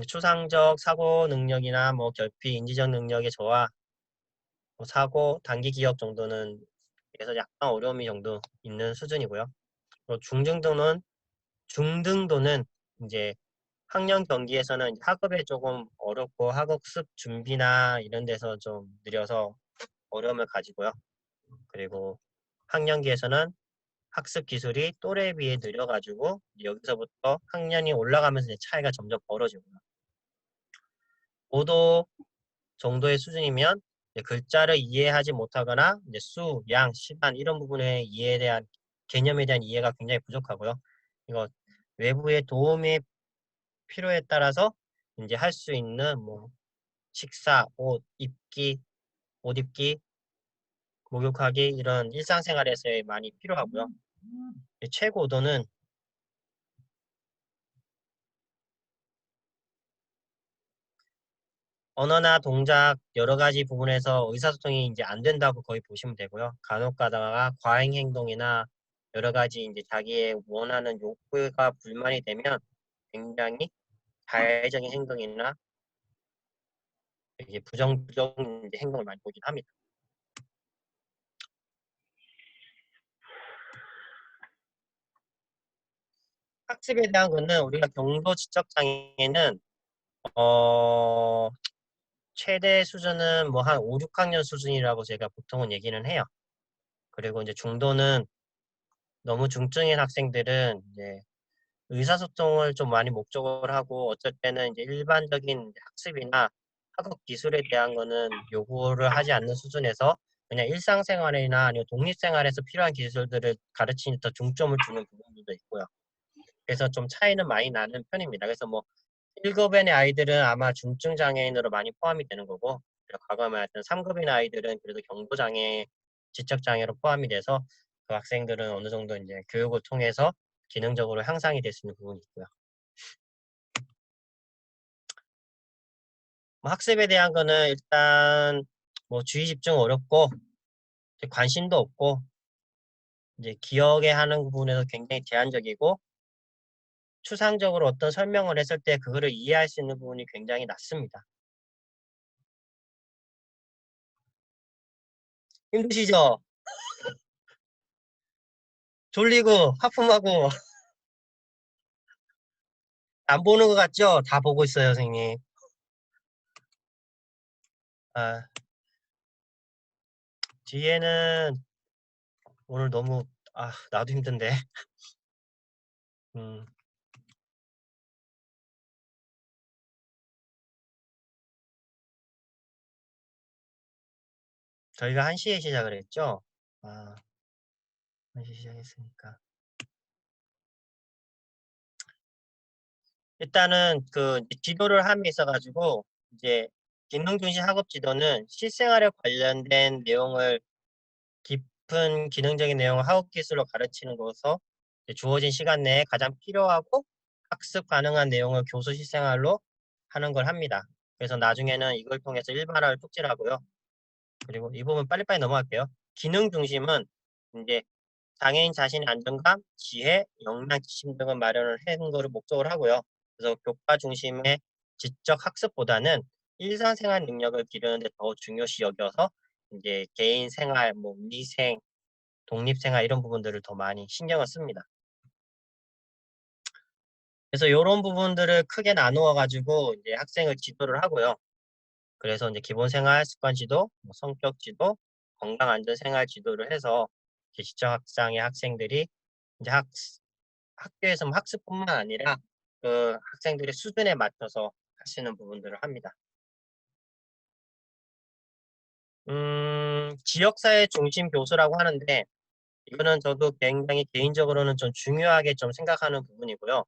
추상적 사고 능력이나 결핍, 인지적 능력의 저하, 사고, 단기 기억 정도는 그래서 약간 어려움이 정도 있는 수준이고요. 그리고 중등도는 이제 학년 경기에서는 학업에 조금 어렵고 학업습 준비나 이런 데서 좀 느려서 어려움을 가지고요. 그리고 학년기에서는 학습 기술이 또래에 비해 느려가지고 여기서부터 학년이 올라가면서 이제 차이가 점점 벌어지고요. 5도 정도의 수준이면 이제 글자를 이해하지 못하거나 이제 수, 양, 시간 이런 부분의 이해에 대한 개념에 대한 이해가 굉장히 부족하고요. 이거 외부의 도움이 필요에 따라서 이제 할 수 있는 식사, 옷 입기, 목욕하기 이런 일상생활에서 많이 필요하고요. 최고도는 언어나 동작 여러 가지 부분에서 의사소통이 이제 안 된다고 거의 보시면 되고요. 간혹 가다가 과잉 행동이나 여러 가지 이제 자기의 원하는 욕구가 불만이 되면 굉장히 자해적인 행동이나 이게 부정적인 행동을 많이 보긴 합니다. 학습에 대한 거는 우리가 경도 지적 장애는 최대 수준은 한 5, 6학년 수준이라고 제가 보통은 얘기는 해요. 그리고 이제 중도는 너무 중증인 학생들은 이제 의사소통을 좀 많이 목적으로 하고 어쩔 때는 이제 일반적인 학습이나 학업 기술에 대한 거는 요구를 하지 않는 수준에서 그냥 일상생활이나 아니면 독립생활에서 필요한 기술들을 가르치는 더 중점을 두는 부분들도 있고요. 그래서 좀 차이는 많이 나는 편입니다. 그래서 1급의 아이들은 아마 중증 장애인으로 많이 포함이 되는 거고 과거에 말했던 3급의 아이들은 그래도 경도장애, 지적장애로 포함이 돼서 그 학생들은 어느 정도 이제 교육을 통해서 기능적으로 향상이 될 수 있는 부분이 있고요. 학습에 대한 거는 일단 주의 집중 어렵고 관심도 없고 이제 기억에 하는 부분에서 굉장히 제한적이고 추상적으로 어떤 설명을 했을 때 그거를 이해할 수 있는 부분이 굉장히 낮습니다. 힘드시죠? 졸리고 하품하고 안 보는 것 같죠? 다 보고 있어요, 선생님. 아, 뒤에는 오늘 너무, 나도 힘든데. 음, 저희가 1시에 시작을 했죠? 1시 시작했으니까. 일단은 그 지도를 함에 있어가지고, 이제 기능중심 학업 지도는 실생활에 관련된 내용을 깊은 기능적인 내용을 학업 기술로 가르치는 것으로 주어진 시간 내에 가장 필요하고 학습 가능한 내용을 교수 실생활로 하는 걸 합니다. 그래서 나중에는 이걸 통해서 일반화를 뚝질하고요. 그리고 이 부분 빨리빨리 넘어갈게요. 기능 중심은 이제 장애인 자신의 안정감, 지혜, 역량, 지심 등을 마련을 하는 것을 목적으로 하고요. 그래서 교과 중심의 지적 학습보다는 일상생활 능력을 기르는 데 더 중요시 여겨서 이제 개인 생활, 뭐 위생, 독립생활 이런 부분들을 더 많이 신경을 씁니다. 그래서 이런 부분들을 크게 나누어 가지고 이제 학생을 지도를 하고요. 그래서 이제 기본생활 습관 지도, 뭐 성격 지도, 건강 안전 생활 지도를 해서 지적 학상의 학생들이 이제 학교에서 뭐 학습뿐만 아니라 그 학생들의 수준에 맞춰서 하시는 부분들을 합니다. 지역사회 중심 교수라고 하는데 이거는 저도 굉장히 개인적으로는 좀 중요하게 좀 생각하는 부분이고요.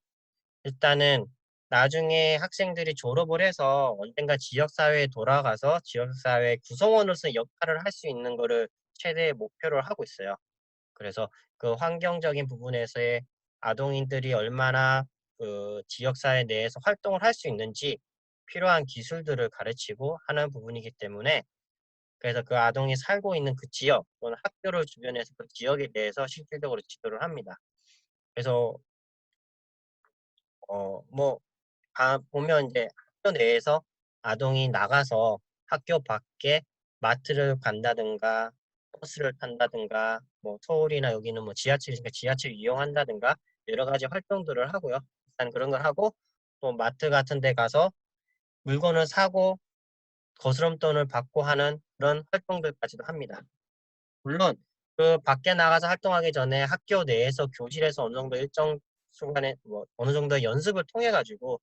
일단은 나중에 학생들이 졸업을 해서 언젠가 지역사회에 돌아가서 지역사회 구성원으로서 역할을 할 수 있는 거를 최대 목표로 하고 있어요. 그래서 그 환경적인 부분에서의 아동인들이 얼마나 그 지역사회 내에서 활동을 할 수 있는지 필요한 기술들을 가르치고 하는 부분이기 때문에 그래서 그 아동이 살고 있는 그 지역 또는 학교를 주변에서 그 지역에 대해서 실질적으로 지도를 합니다. 그래서 뭐 보면 이제 학교 내에서 아동이 나가서 학교 밖에 마트를 간다든가 버스를 탄다든가 뭐 서울이나 여기는 뭐 지하철이니까 지하철 이용한다든가 여러 가지 활동들을 하고요. 일단 그런 걸 하고 또 마트 같은 데 가서 물건을 사고 거스름돈을 받고 하는 그런 활동들까지도 합니다. 물론 그 밖에 나가서 활동하기 전에 학교 내에서 교실에서 어느 정도 일정 순간에 뭐 어느 정도 연습을 통해 가지고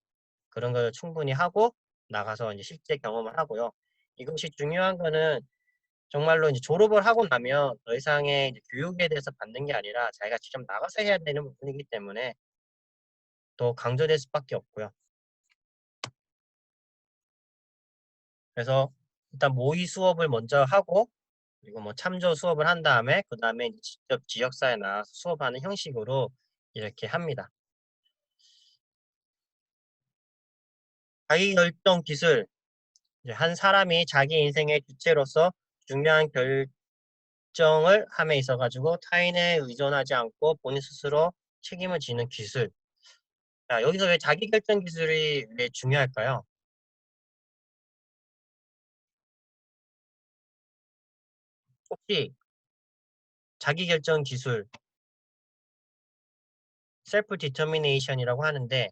그런 걸 충분히 하고 나가서 이제 실제 경험을 하고요. 이것이 중요한 거는 정말로 이제 졸업을 하고 나면 더 이상의 이제 교육에 대해서 받는 게 아니라 자기가 직접 나가서 해야 되는 부분이기 때문에 더 강조될 수밖에 없고요. 그래서 일단 모의 수업을 먼저 하고 그리고 뭐 참조 수업을 한 다음에 그 다음에 직접 지역사회에 나가서 수업하는 형식으로 이렇게 합니다. 자기결정 기술, 한 사람이 자기 인생의 주체로서 중요한 결정을 함에 있어 가지고 타인에 의존하지 않고 본인 스스로 책임을 지는 기술. 자, 여기서 왜 자기결정 기술이 왜 중요할까요? 혹시 자기결정 기술, 셀프 디터미네이션이라고 하는데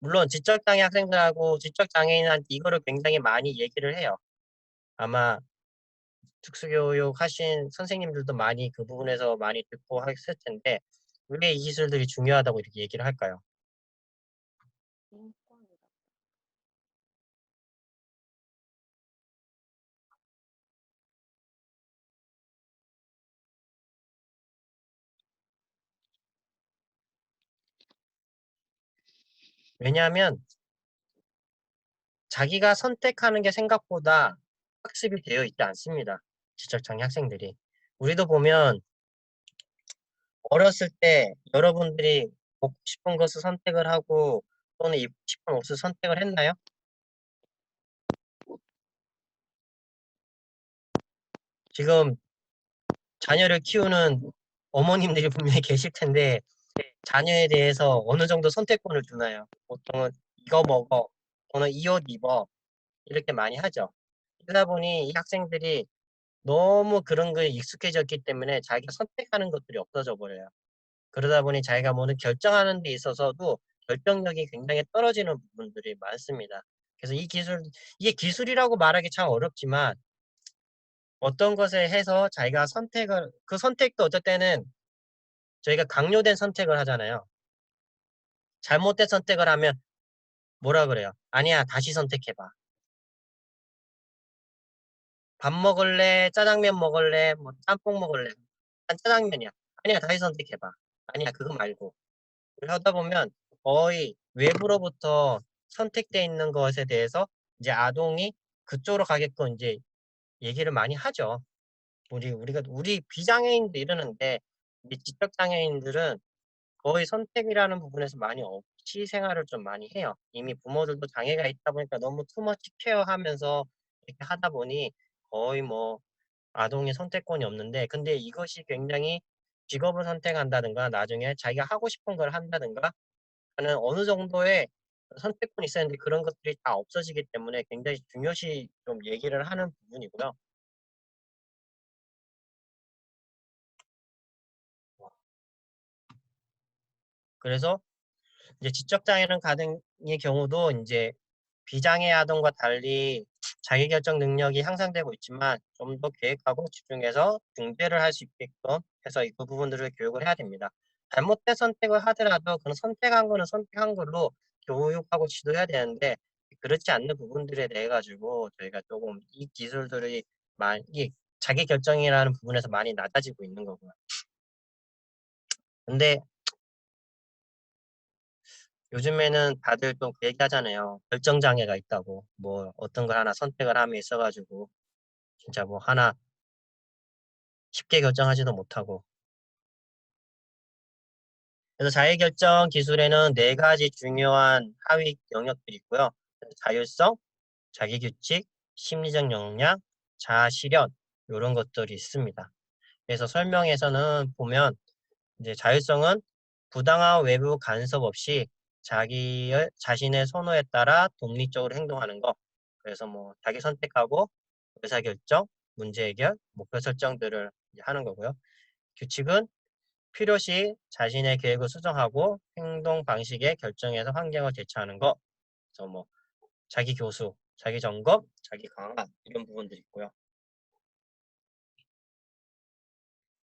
물론 지적장애 학생들하고 지적장애인한테 이거를 굉장히 많이 얘기를 해요. 아마 특수교육 하신 선생님들도 많이 그 부분에서 많이 듣고 했을 텐데 왜 이 기술들이 중요하다고 이렇게 얘기를 할까요? 왜냐하면 자기가 선택하는 게 생각보다 학습이 되어 있지 않습니다. 지적장애 학생들이. 우리도 보면 어렸을 때 여러분들이 먹고 싶은 것을 선택을 하고 또는 입고 싶은 옷을 선택을 했나요? 지금 자녀를 키우는 어머님들이 분명히 계실 텐데 자녀에 대해서 어느 정도 선택권을 주나요? 보통은 이거 먹어 또는 이 옷 입어 이렇게 많이 하죠. 그러다 보니 이 학생들이 너무 그런 거에 익숙해졌기 때문에 자기가 선택하는 것들이 없어져 버려요. 그러다 보니 자기가 뭐는 결정하는 데 있어서도 결정력이 굉장히 떨어지는 부분들이 많습니다. 그래서 이게 기술이라고 말하기 참 어렵지만 어떤 것에 해서 자기가 그 선택도 어쩔 때는 저희가 강요된 선택을 하잖아요. 잘못된 선택을 하면 뭐라 그래요? 아니야, 다시 선택해봐. 밥 먹을래? 짜장면 먹을래? 뭐 짬뽕 먹을래? 난 짜장면이야. 아니야, 다시 선택해봐. 아니야, 그거 말고. 하다 보면 거의 외부로부터 선택돼 있는 것에 대해서 이제 아동이 그쪽으로 가게끔 이제 얘기를 많이 하죠. 우리 비장애인도 이러는데 우리 지적장애인들은 거의 선택이라는 부분에서 많이 없이 생활을 좀 많이 해요. 이미 부모들도 장애가 있다 보니까 너무 투머치 케어하면서 이렇게 하다 보니 거의 뭐 아동의 선택권이 없는데 근데 이것이 굉장히 직업을 선택한다든가 나중에 자기가 하고 싶은 걸 한다든가 하는 어느 정도의 선택권이 있었는데 그런 것들이 다 없어지기 때문에 굉장히 중요시 좀 얘기를 하는 부분이고요. 그래서 이제 지적장애는 가등의 경우도 이제 비장애 아동과 달리 자기결정 능력이 향상되고 있지만 좀 더 계획하고 집중해서 중재를 할 수 있게끔 해서 그 부분들을 교육을 해야 됩니다. 잘못된 선택을 하더라도 그런 선택한 거는 선택한 걸로 교육하고 지도해야 되는데 그렇지 않는 부분들에 대해 가지고 저희가 조금 이 기술들이 이 자기결정이라는 부분에서 많이 낮아지고 있는 거고요. 근데 요즘에는 다들 좀 그 얘기 하잖아요. 결정장애가 있다고. 뭐 어떤 걸 하나 선택을 함에 있어가지고 진짜 뭐 하나 쉽게 결정하지도 못하고. 그래서 자기결정 기술에는 4가지 중요한 하위 영역들이 있고요. 자율성, 자기규칙, 심리적 역량, 자아실현 이런 것들이 있습니다. 그래서 설명에서는 보면 이제 자율성은 부당한 외부 간섭 없이 자신의 선호에 따라 독립적으로 행동하는 거. 그래서 뭐 자기 선택하고 의사결정, 문제 해결, 목표 설정들을 이제 하는 거고요. 규칙은 필요시 자신의 계획을 수정하고 행동 방식에 결정해서 환경을 대처하는 거. 그래서 뭐 자기 교수, 자기 점검, 자기 강화 이런 부분들이 있고요.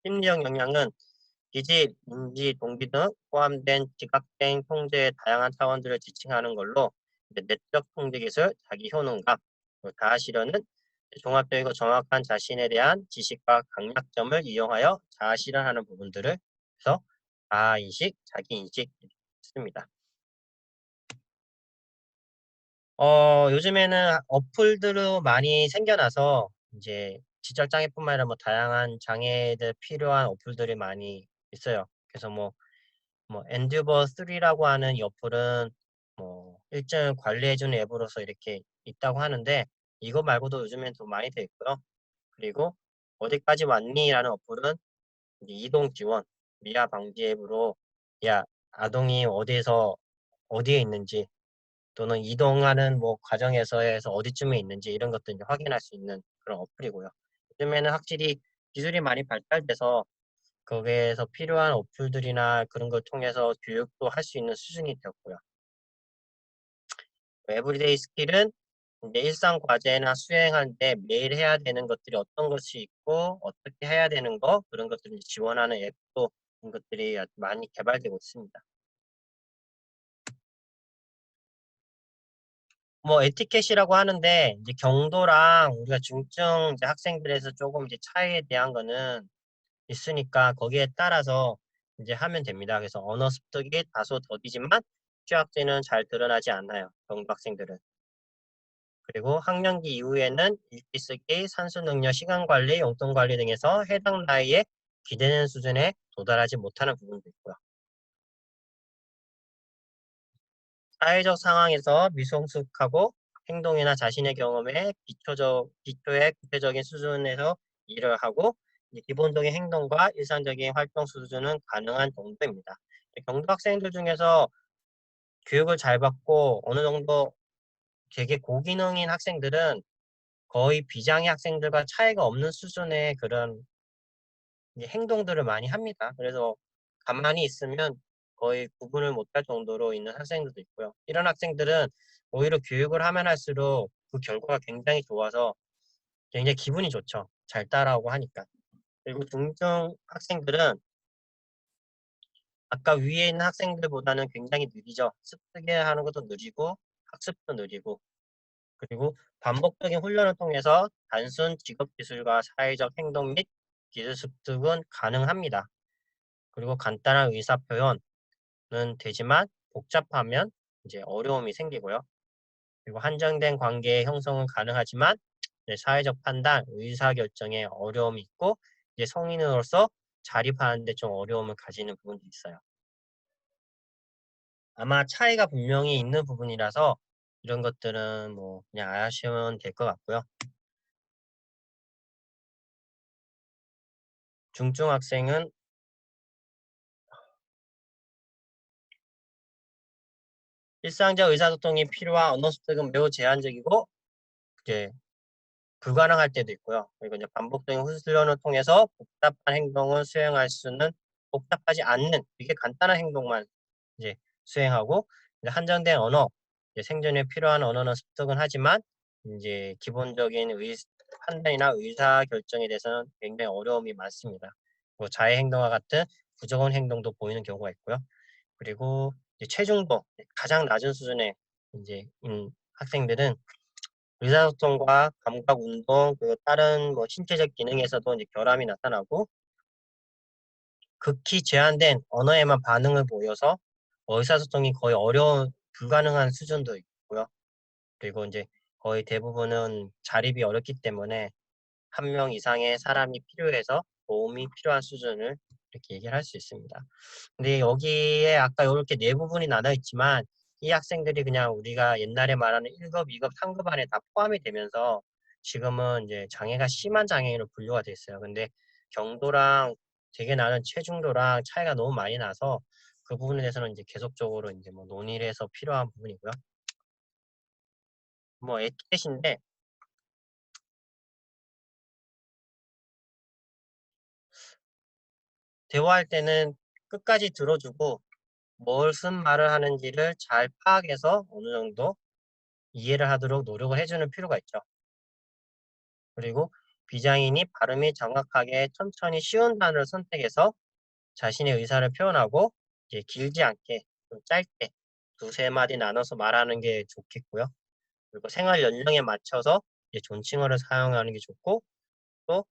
심리적 역량은 기질, 인지, 동기 등 포함된 지각된 통제의 다양한 차원들을 지칭하는 걸로 내적 통제 기술, 자기 효능감, 자아 실현은 종합적이고 정확한 자신에 대한 지식과 강약점을 이용하여 자아 실현하는 부분들을 해서 자아 인식, 자기 인식 있습니다. 요즘에는 어플들도 많이 생겨나서 이제 지적 장애뿐만 아니라 뭐 다양한 장애들 필요한 어플들이 많이 있어요. 그래서 뭐 엔듀버 3라고 하는 이 어플은 뭐 일정을 관리해주는 앱으로서 이렇게 있다고 하는데 이거 말고도 요즘엔 더 많이 돼 있고요. 그리고 어디까지 왔니? 라는 어플은 이제 이동 지원, 미아 방지 앱으로 야 아동이 어디에 있는지 또는 이동하는 뭐 과정에서 어디쯤에 있는지 이런 것들 이제 확인할 수 있는 그런 어플이고요. 요즘에는 확실히 기술이 많이 발달돼서 거기에서 필요한 어플들이나 그런 걸 통해서 교육도 할 수 있는 수준이 되었고요. 에브리데이 스킬은 이제 일상 과제나 수행할 때 매일 해야 되는 것들이 어떤 것이 있고 어떻게 해야 되는 거 그런 것들을 지원하는 앱도 그런 것들이 많이 개발되고 있습니다. 뭐 에티켓이라고 하는데 이제 경도랑 우리가 중증 이제 학생들에서 조금 이제 차이에 대한 거는 있으니까 거기에 따라서 이제 하면 됩니다. 그래서 언어 습득이 다소 더디지만 취약지는 잘 드러나지 않아요. 경도 학생들은. 그리고 학령기 이후에는 읽기 쓰기, 산수 능력, 시간 관리, 용돈 관리 등에서 해당 나이에 기대는 수준에 도달하지 못하는 부분도 있고요. 사회적 상황에서 미성숙하고 행동이나 자신의 경험에 기초의 구체적인 수준에서 일을 하고 기본적인 행동과 일상적인 활동 수준은 가능한 정도입니다. 경도 학생들 중에서 교육을 잘 받고 어느 정도 되게 고기능인 학생들은 거의 비장애 학생들과 차이가 없는 수준의 그런 행동들을 많이 합니다. 그래서 가만히 있으면 거의 구분을 못할 정도로 있는 학생들도 있고요. 이런 학생들은 오히려 교육을 하면 할수록 그 결과가 굉장히 좋아서 굉장히 기분이 좋죠. 잘 따라오고 하니까. 그리고 중증 학생들은 아까 위에 있는 학생들보다는 굉장히 느리죠. 습득해 하는 것도 느리고 학습도 느리고 그리고 반복적인 훈련을 통해서 단순 직업 기술과 사회적 행동 및 기술 습득은 가능합니다. 그리고 간단한 의사 표현은 되지만 복잡하면 이제 어려움이 생기고요. 그리고 한정된 관계의 형성은 가능하지만 이제 사회적 판단, 의사 결정에 어려움이 있고 이제 성인으로서 자립하는데 좀 어려움을 가지는 부분도 있어요. 아마 차이가 분명히 있는 부분이라서 이런 것들은 뭐 그냥 아시면 될 것 같고요. 중증 학생은 일상적 의사소통이 필요한 언어 습득은 매우 제한적이고 이제 불가능할 때도 있고요. 그리고 이제 반복적인 훈련을 통해서 복잡한 행동을 수행할 수는 복잡하지 않는 이게 간단한 행동만 이제 수행하고 이제 한정된 언어, 이제 생존에 필요한 언어는 습득은 하지만 이제 기본적인 판단이나 의사 결정에 대해서는 굉장히 어려움이 많습니다. 뭐 자해 행동과 같은 부적응 행동도 보이는 경우가 있고요. 그리고 이제 체중도 가장 낮은 수준의 이제 학생들은 의사소통과 감각 운동 그리고 다른 뭐 신체적 기능에서도 이제 결함이 나타나고 극히 제한된 언어에만 반응을 보여서 의사소통이 거의 불가능한 수준도 있고요. 그리고 이제 거의 대부분은 자립이 어렵기 때문에 한 명 이상의 사람이 필요해서 도움이 필요한 수준을 이렇게 얘기를 할 수 있습니다. 근데 여기에 아까 이렇게 네 부분이 나눠 있지만 이 학생들이 그냥 우리가 옛날에 말하는 1급, 2급, 3급 안에 다 포함이 되면서 지금은 이제 장애가 심한 장애인으로 분류가 됐어요. 근데 경도랑 되게 나는 체중도랑 차이가 너무 많이 나서 그 부분에 대해서는 이제 계속적으로 이제 뭐 논의를 해서 필요한 부분이고요. 뭐 에티켓인데 대화할 때는 끝까지 들어주고 무슨 말을 하는지를 잘 파악해서 어느 정도 이해를 하도록 노력을 해주는 필요가 있죠. 그리고 비장애인이 발음이 정확하게 천천히 쉬운 단어를 선택해서 자신의 의사를 표현하고 이제 길지 않게 좀 짧게 두세 마디 나눠서 말하는 게 좋겠고요. 그리고 생활 연령에 맞춰서 이제 존칭어를 사용하는 게 좋고 또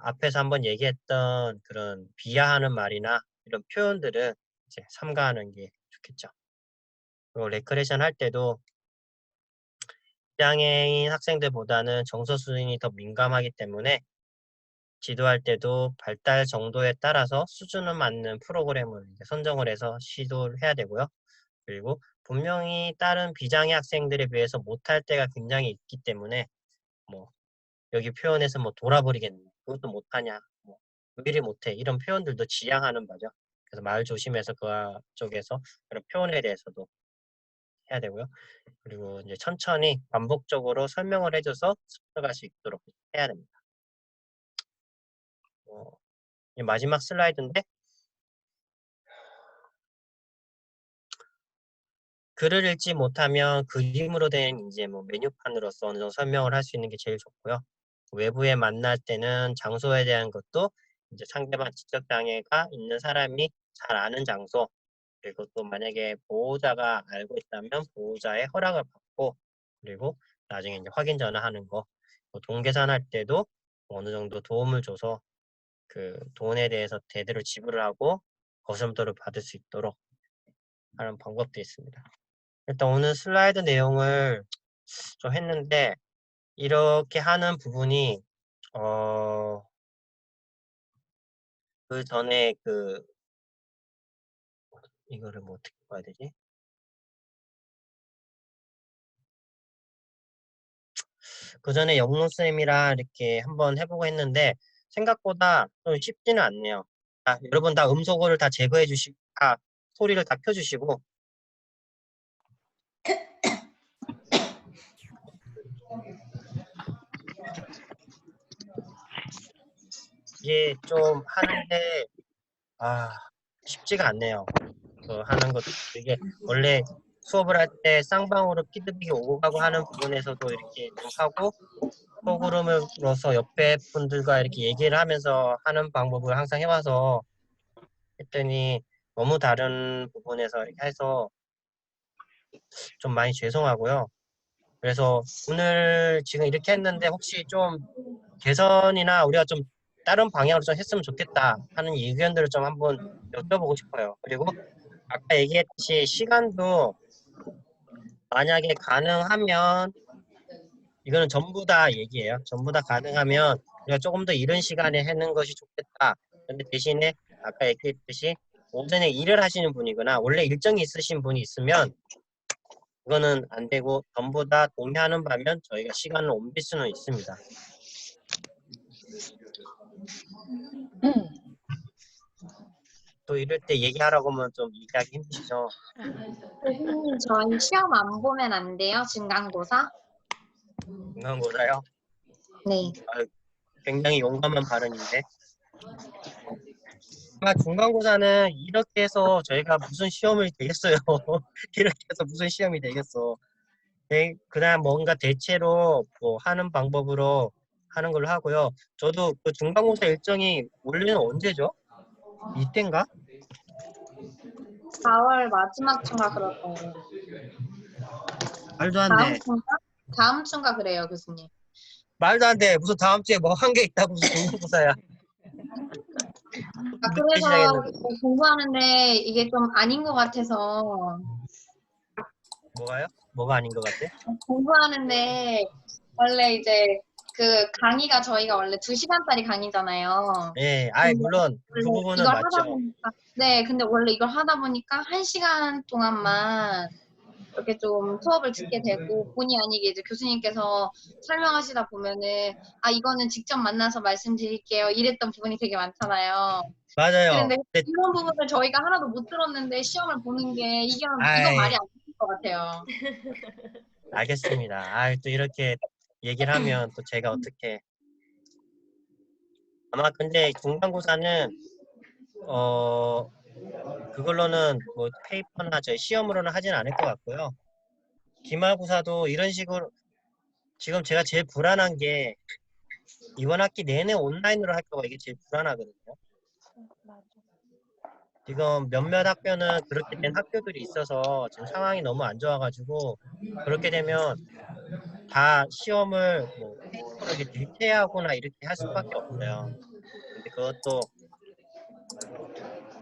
앞에서 한번 얘기했던 그런 비하하는 말이나 이런 표현들은 이제 삼가하는 게 좋겠죠. 그리고 레크레이션 할 때도 장애인 학생들보다는 정서 수준이 더 민감하기 때문에 지도할 때도 발달 정도에 따라서 수준을 맞는 프로그램을 선정을 해서 시도를 해야 되고요. 그리고 분명히 다른 비장애 학생들에 비해서 못할 때가 굉장히 있기 때문에 뭐 여기 표현에서 뭐 돌아버리겠네. 그것도 못하냐. 뭐 왜 이리 못해. 이런 표현들도 지양하는 바죠. 그래서 말 조심해서 그 쪽에서 그런 표현에 대해서도 해야 되고요. 그리고 이제 천천히 반복적으로 설명을 해줘서 습득할 수 있도록 해야 됩니다. 이제 마지막 슬라이드인데 글을 읽지 못하면 그림으로 된 이제 뭐 메뉴판으로서 어느 정도 설명을 할 수 있는 게 제일 좋고요. 외부에 만날 때는 장소에 대한 것도 이제 상대방 지적 장애가 있는 사람이 잘 아는 장소 그리고 또 만약에 보호자가 알고 있다면 보호자의 허락을 받고 그리고 나중에 이제 확인 전화하는 거 돈 계산할 때도 어느 정도 도움을 줘서 그 돈에 대해서 제대로 지불을 하고 거스름돈을 받을 수 있도록 하는 방법도 있습니다. 일단 오늘 슬라이드 내용을 좀 했는데 이렇게 하는 부분이 그 전에 이거를 뭐 어떻게 봐야 되지? 그 전에 영문쌤이랑 이렇게 한번 해보고 했는데 생각보다 좀 쉽지는 않네요. 여러분 다 음소거를 다 제거해 주시고 소리를 다 켜주시고 이게 좀 하는데 쉽지가 않네요. 그 하는 것도 이게 원래 수업을 할 때 쌍방으로 피드백이 오고 가고 하는 부분에서도 이렇게 좀 하고 프로그램으로서 옆에 분들과 이렇게 얘기를 하면서 하는 방법을 항상 해와서 했더니 너무 다른 부분에서 이렇게 해서 좀 많이 죄송하고요. 그래서 오늘 지금 이렇게 했는데 혹시 좀 개선이나 우리가 좀 다른 방향으로 좀 했으면 좋겠다 하는 의견들을 좀 한번 여쭤보고 싶어요. 그리고 아까 얘기했듯이 시간도 만약에 가능하면 이거는 전부 다 얘기예요. 전부 다 가능하면 우리가 조금 더 이른 시간에 하는 것이 좋겠다. 근데 대신에 아까 얘기했듯이 오전에 일을 하시는 분이거나 원래 일정이 있으신 분이 있으면 그거는 안 되고 전부 다 동의하는 바면 저희가 시간을 옮길 수는 있습니다. 또 이럴 때 얘기하라고 하면 좀 얘기하기 힘드시죠? 교수님, 저희 시험 안 보면 안 돼요? 중간고사? 그런 거라요? 네. 굉장히 용감한 발언인데. 아마 중간고사는 이렇게 해서 저희가 무슨 시험이 되겠어요. 이렇게 해서 무슨 시험이 되겠어. 그냥 뭔가 대체로 뭐 하는 방법으로 하는 걸로 하고요. 저도 그 중간고사 일정이 원래는 언제죠? 이때인가? 4월 마지막 주인가 그럴 거예요. 말도 안 다음 돼. 주인가? 다음 주인가 그래요, 교수님. 말도 안 돼. 무슨 다음 주에 뭐 한 게 있다고 무슨 중간고사야. 아, 늦게 그래서 시작했는데. 공부하는데 이게 좀 아닌 것 같아서 뭐가요? 뭐가 아닌 것 같아? 공부하는데 원래 이제 그 강의가 저희가 원래 2시간짜리 강의잖아요. 예, 근데 물론 그 원래 부분은 이걸 하다 맞죠. 보니까 네, 근데 원래 이걸 하다 보니까 1시간 동안만 이렇게 좀 수업을 듣게 되고 본의 아니게 이제 교수님께서 설명하시다 보면은 아 이거는 직접 만나서 말씀드릴게요 이랬던 부분이 되게 많잖아요. 맞아요. 그런데 근데 이런 부분을 저희가 하나도 못 들었는데 시험을 보는 게 이건 말이 아이, 안 되는 것 같아요. 알겠습니다. 또 이렇게 얘기를 하면 또 제가 어떻게 아마 근데 중간고사는 그걸로는 뭐 페이퍼나 저희 시험으로는 하진 않을 것 같고요. 기말고사도 이런 식으로 지금 제가 제일 불안한 게 이번 학기 내내 온라인으로 할까 봐 이게 제일 불안하거든요. 지금 몇몇 학교는 그렇게 된 학교들이 있어서 지금 상황이 너무 안 좋아가지고 그렇게 되면 다 시험을 뭐 페이퍼를 이렇게 대체하거나 이렇게 할 수밖에 없어요. 근데 그것도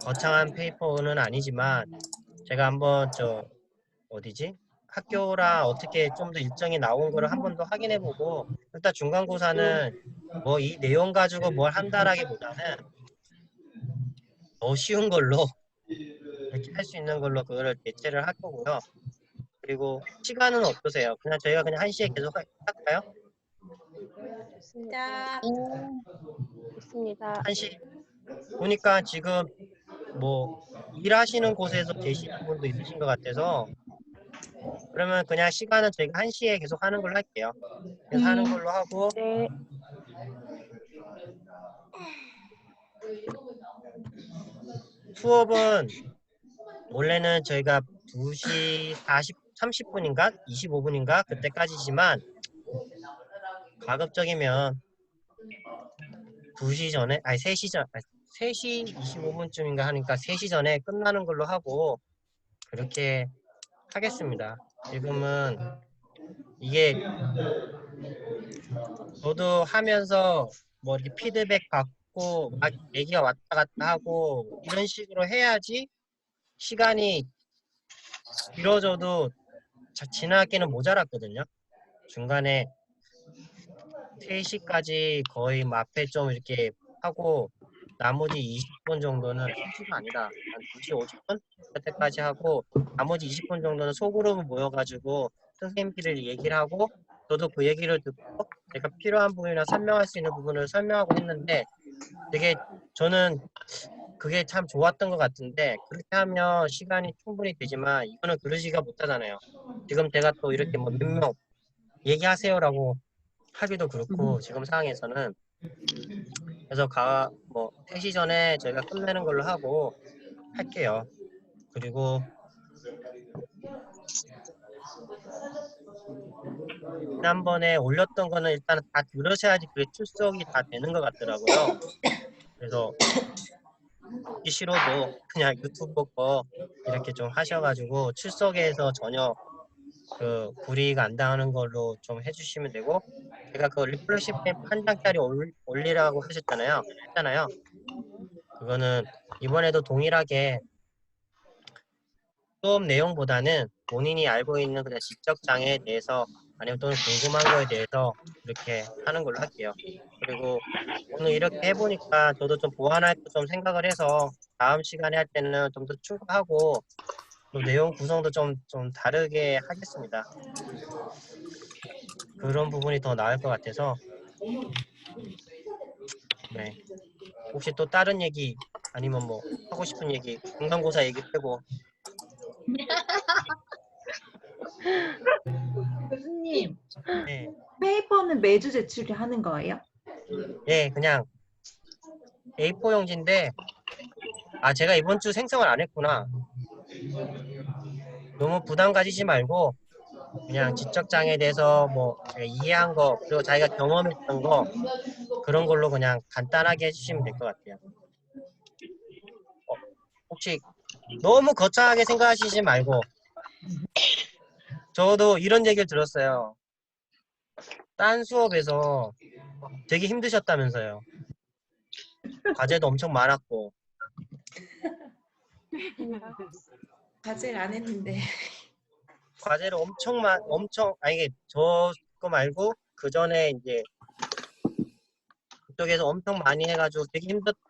거창한 페이퍼는 아니지만 제가 한번 어디지? 학교랑 어떻게 좀 더 일정이 나온 거를 한 번 더 확인해보고 일단 중간고사는 뭐 이 내용 가지고 뭘 한다라기보다는 더 쉬운 걸로 이렇게 할 수 있는 걸로 그거를 대체를 할 거고요. 그리고 시간은 어떠세요? 그냥 저희가 그냥 1시에 계속 할까요? 좋습니다. 좋습니다. 1시 보니까 지금 뭐 일하시는 곳에서 계시는 분도 있으신 것 같아서 그러면 그냥 시간은 저희가 1시에 계속 하는 걸로 할게요. 그래서 하는 걸로 하고 네. 수업은 원래는 저희가 2시 30분인가 25분인가 그때까지지만 가급적이면 2시 전에 3시 25분쯤인가 하니까 3시 전에 끝나는 걸로 하고 그렇게 하겠습니다. 지금은 이게 저도 하면서 뭐 이렇게 피드백 받고 막 얘기가 왔다 갔다 하고 이런 식으로 해야지 시간이 길어져도 지나기는 모자랐거든요. 중간에 3시까지 거의 뭐 앞에 좀 이렇게 하고 나머지 20분 정도는 3시가 아니다. 한 2시 50분? 그때까지 하고 나머지 20분 정도는 소그룹을 모여가지고 선생님끼리 얘기를 하고 저도 그 얘기를 듣고 제가 필요한 부분이나 설명할 수 있는 부분을 설명하고 했는데 되게 저는 그게 참 좋았던 것 같은데 그렇게 하면 시간이 충분히 되지만 이거는 그러지가 못하잖아요. 지금 제가 또 이렇게 뭐 몇 명 얘기하세요라고 하기도 그렇고 지금 상황에서는 그래서 뭐 3시 전에 저희가 끝내는 걸로 하고 할게요. 그리고 지난번에 올렸던 거는 일단 다 들으셔야지 그게 출석이 다 되는 것 같더라고요. 그래서 듣기 싫어도 그냥 유튜브 거 이렇게 좀 하셔가지고 출석에서 전혀 그 불이익 안 당하는 걸로 좀 해주시면 되고, 제가 그 리플러시 펜 한 장짜리 올리라고 하셨잖아요. 했잖아요. 그거는 이번에도 동일하게 수업 내용보다는 본인이 알고 있는 그냥 지적 장애에 대해서 아니면 또는 궁금한 거에 대해서 이렇게 하는 걸로 할게요. 그리고 오늘 이렇게 해보니까 저도 좀 보완할 거 좀 생각을 해서 다음 시간에 할 때는 좀 더 추가하고 또 내용 구성도 좀 다르게 하겠습니다. 그런 부분이 더 나을 것 같아서. 네. 혹시 또 다른 얘기 아니면 뭐 하고 싶은 얘기, 중간고사 얘기 빼고. 교수님, 네. 페이퍼는 매주 제출하는 거예요? 예, 그냥 A4 용지인데, 아, 제가 이번 주 생성을 안 했구나. 너무 부담 가지지 말고 그냥 지적장애에 대해서 뭐 제가 이해한 거, 그리고 자기가 경험했던 거, 그런 걸로 그냥 간단하게 해주시면 될 것 같아요. 혹시 너무 거창하게 생각하시지 말고, 저도 이런 얘기를 들었어요. 딴 수업에서 되게 힘드셨다면서요. 과제도 엄청 많았고. 과제를 안 했는데. 과제를 엄청, 아니, 이게 저 거 말고, 그 전에 이제 그쪽에서 엄청 많이 해가지고 되게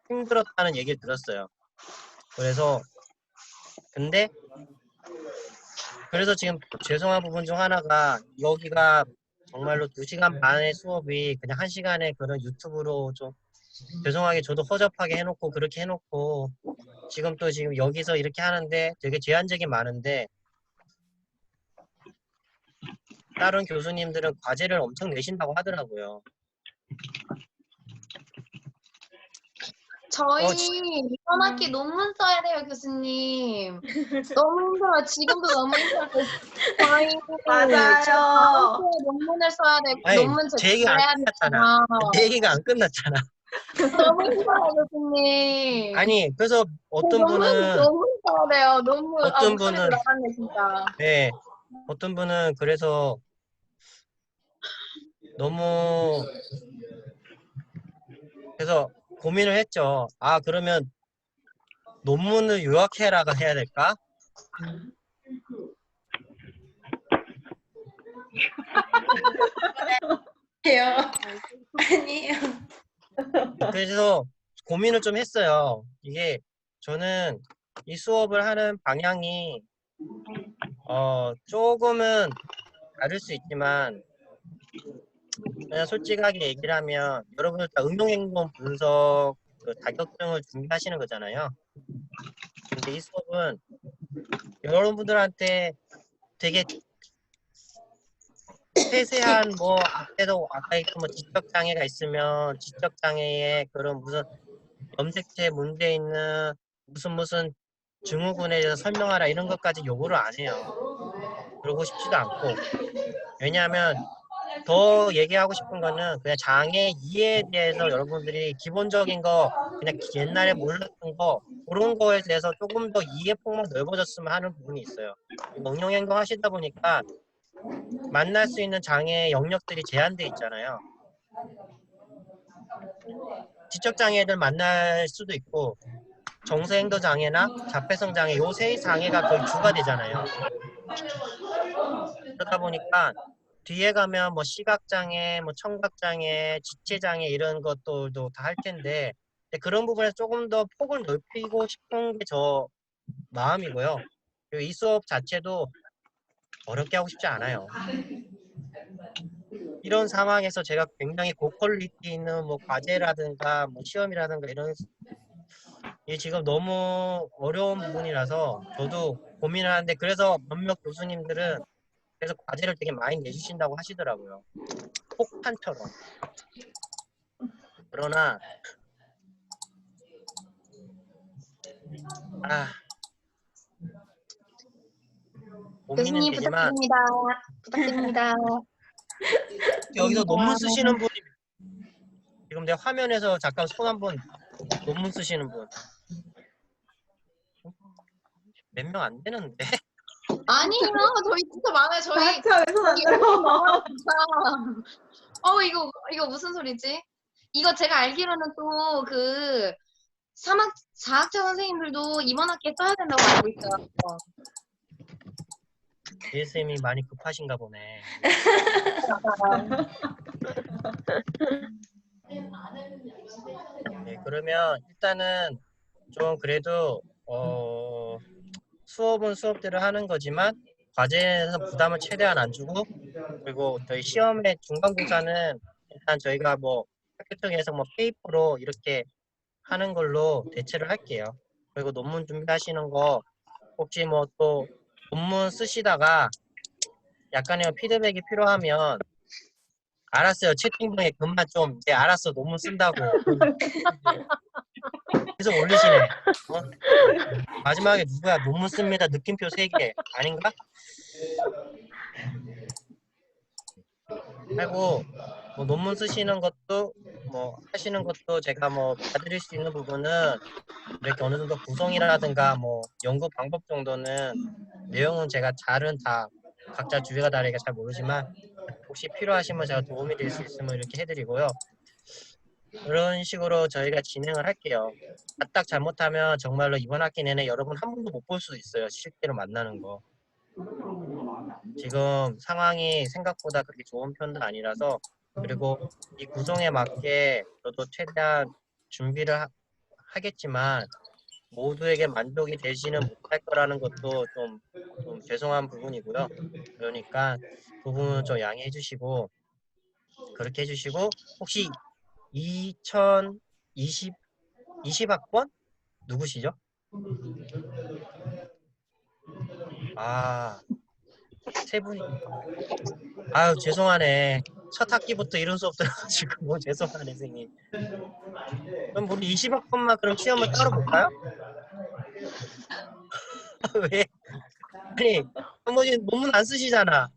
힘들었다는 얘기를 들었어요. 그래서, 근데, 그래서 지금 죄송한 부분 중 하나가, 여기가 정말로 2시간 반의 수업이 그냥 1시간에 그런 유튜브로 좀, 죄송하게 저도 허접하게 해놓고, 그렇게 해놓고, 지금 또 지금 여기서 이렇게 하는데 되게 제한적이 많은데, 다른 교수님들은 과제를 엄청 내신다고 하더라고요. 저희 이번 학기 논문 써야 돼요, 교수님. 너무 힘들어요. 지금도 너무 힘들어요. 저희 맞아요. 다음 주에 논문을 써야 돼. 아니, 논문 제 얘기가 안 제출해야 끝났잖아. 되잖아. 내 얘기가 안 끝났잖아. 너무 힘들어요, 교수님. 아니, 그래서 어떤 논문 분은, 써야 돼요. 논문. 아, 어떤 목소리도 분은, 나갔네, 진짜. 네, 어떤 분은 그래서 너무, 그래서 고민을 했죠. 아, 그러면 논문을 요약해라가 해야 될까? 아니에요. 그래서 고민을 좀 했어요. 이게 저는 이 수업을 하는 방향이 조금은 다를 수 있지만, 그냥 솔직하게 얘기를 하면 여러분들 다 응용행동 분석 그 자격증을 준비하시는 거잖아요. 근데 이 수업은 여러분들한테 되게 세세한 뭐 앞에도 아까 있던 뭐 지적장애가 있으면 지적장애의 그런 무슨 염색체 문제 있는 무슨 증후군에 대해서 설명하라 이런 것까지 요구를 안 해요. 그러고 싶지도 않고. 왜냐하면 더 얘기하고 싶은 거는 그냥 장애 이해에 대해서 여러분들이 기본적인 거 그냥 옛날에 몰랐던 거 그런 거에 대해서 조금 더 이해 폭만 넓어졌으면 하는 부분이 있어요. 응용행동 하시다 보니까 만날 수 있는 장애 영역들이 제한돼 있잖아요. 지적장애들 만날 수도 있고 정서행동 장애나 자폐성 장애 요 세 장애가 거의 주가 되잖아요. 그러다 보니까 뒤에 가면 뭐 시각장애, 뭐 청각장애, 지체장애 이런 것들도 다 할 텐데 그런 부분에서 조금 더 폭을 넓히고 싶은 게 저 마음이고요. 그리고 이 수업 자체도 어렵게 하고 싶지 않아요. 이런 상황에서 제가 굉장히 고퀄리티 있는 뭐 과제라든가 뭐 시험이라든가 이런 이게 지금 너무 어려운 부분이라서 저도 고민을 하는데 그래서 몇몇 교수님들은 그래서 과제를 되게 많이 내주신다고 하시더라고요. 폭탄처럼. 그러나 아, 고민은 교수님 되지만 부탁드립니다. 부탁드립니다. 여기서 논문 쓰시는 분이 지금 내 화면에서 잠깐 손 한번 논문 쓰시는 분 몇 명 안 되는데 아니에요. 저희 진짜 많아요. 저희 다차 왜 손 안 들어? 진짜. 이거 무슨 소리지? 이거 제가 알기로는 또 그 사학자 선생님들도 이번 학기에 써야 된다고 알고 있어요. DSM이 많이 급하신가 보네. 네, 그러면 일단은 좀 그래도 수업은 수업대로 하는 거지만 과제에서 부담을 최대한 안 주고 그리고 저희 시험의 중간고사는 일단 저희가 뭐 학교 쪽에서 뭐 페이퍼로 이렇게 하는 걸로 대체를 할게요. 그리고 논문 준비하시는 거 혹시 뭐 또 논문 쓰시다가 약간의 피드백이 필요하면 알았어요. 채팅방에 금방 좀 알았어 논문 쓴다고 계속 올리시네. 마지막에 누구야 논문 씁니다 느낌표 3개 아닌가? 하고 뭐 논문 쓰시는 것도 뭐 하시는 것도 제가 뭐 봐드릴 수 있는 부분은 이렇게 어느 정도 구성이라든가 뭐 연구 방법 정도는 내용은 제가 잘은 다 각자 주제가 다르니까 잘 모르지만 혹시 필요하시면 제가 도움이 될 수 있으면 이렇게 해드리고요. 그런 식으로 저희가 진행을 할게요. 딱 잘못하면 정말로 이번 학기 내내 여러분 한 번도 못 볼 수도 있어요. 실제로 만나는 거. 지금 상황이 생각보다 그렇게 좋은 편도 아니라서 그리고 이 구성에 맞게 저도 최대한 준비를 하겠지만 모두에게 만족이 되지는 못할 거라는 것도 좀 죄송한 부분이고요. 그러니까 그 부분은 좀 양해해 주시고 그렇게 해주시고 혹시 20학번 누구시죠? 아, 세 분이. 아유, 죄송하네. 첫 학기부터 이런 수업 들어가지고 죄송하네, 선생님. 그럼 우리 20학번만 그럼 시험을 따로 볼까요? 왜? 아니, 한번씩 논문 안 쓰시잖아.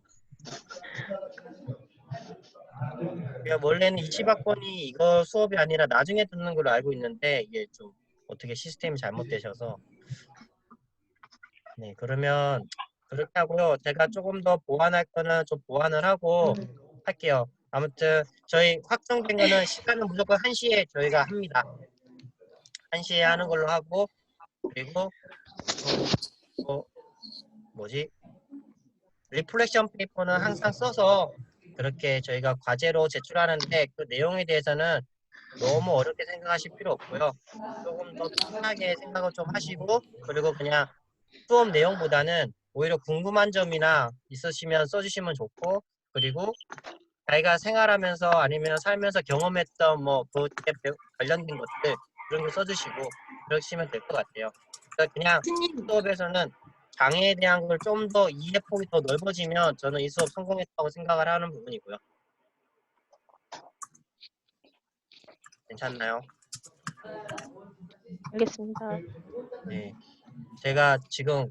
그러니까 원래는 20학번이 이거 수업이 아니라 나중에 듣는 걸로 알고 있는데 이게 좀 어떻게 시스템이 잘못되셔서 네, 그러면 그렇게 하고요. 제가 조금 더 보완할 거는 좀 보완을 하고 할게요. 아무튼 저희 확정된 거는 시간은 무조건 1시에 저희가 합니다. 1시에 하는 걸로 하고 그리고 뭐지? 리플렉션 페이퍼는 항상 써서 그렇게 저희가 과제로 제출하는데 그 내용에 대해서는 너무 어렵게 생각하실 필요 없고요. 조금 더 편하게 생각을 좀 하시고 그리고 그냥 수업 내용보다는 오히려 궁금한 점이나 있으시면 써주시면 좋고 그리고 자기가 생활하면서 아니면 살면서 경험했던 뭐 그에 관련된 것들 그런 거 써주시고 그러시면 될 것 같아요. 그러니까 그냥 수업에서는 장애에 대한 걸 좀 더 이해폭이 더 넓어지면 저는 이 수업 성공했다고 생각을 하는 부분이고요. 괜찮나요? 알겠습니다. 네. 제가 지금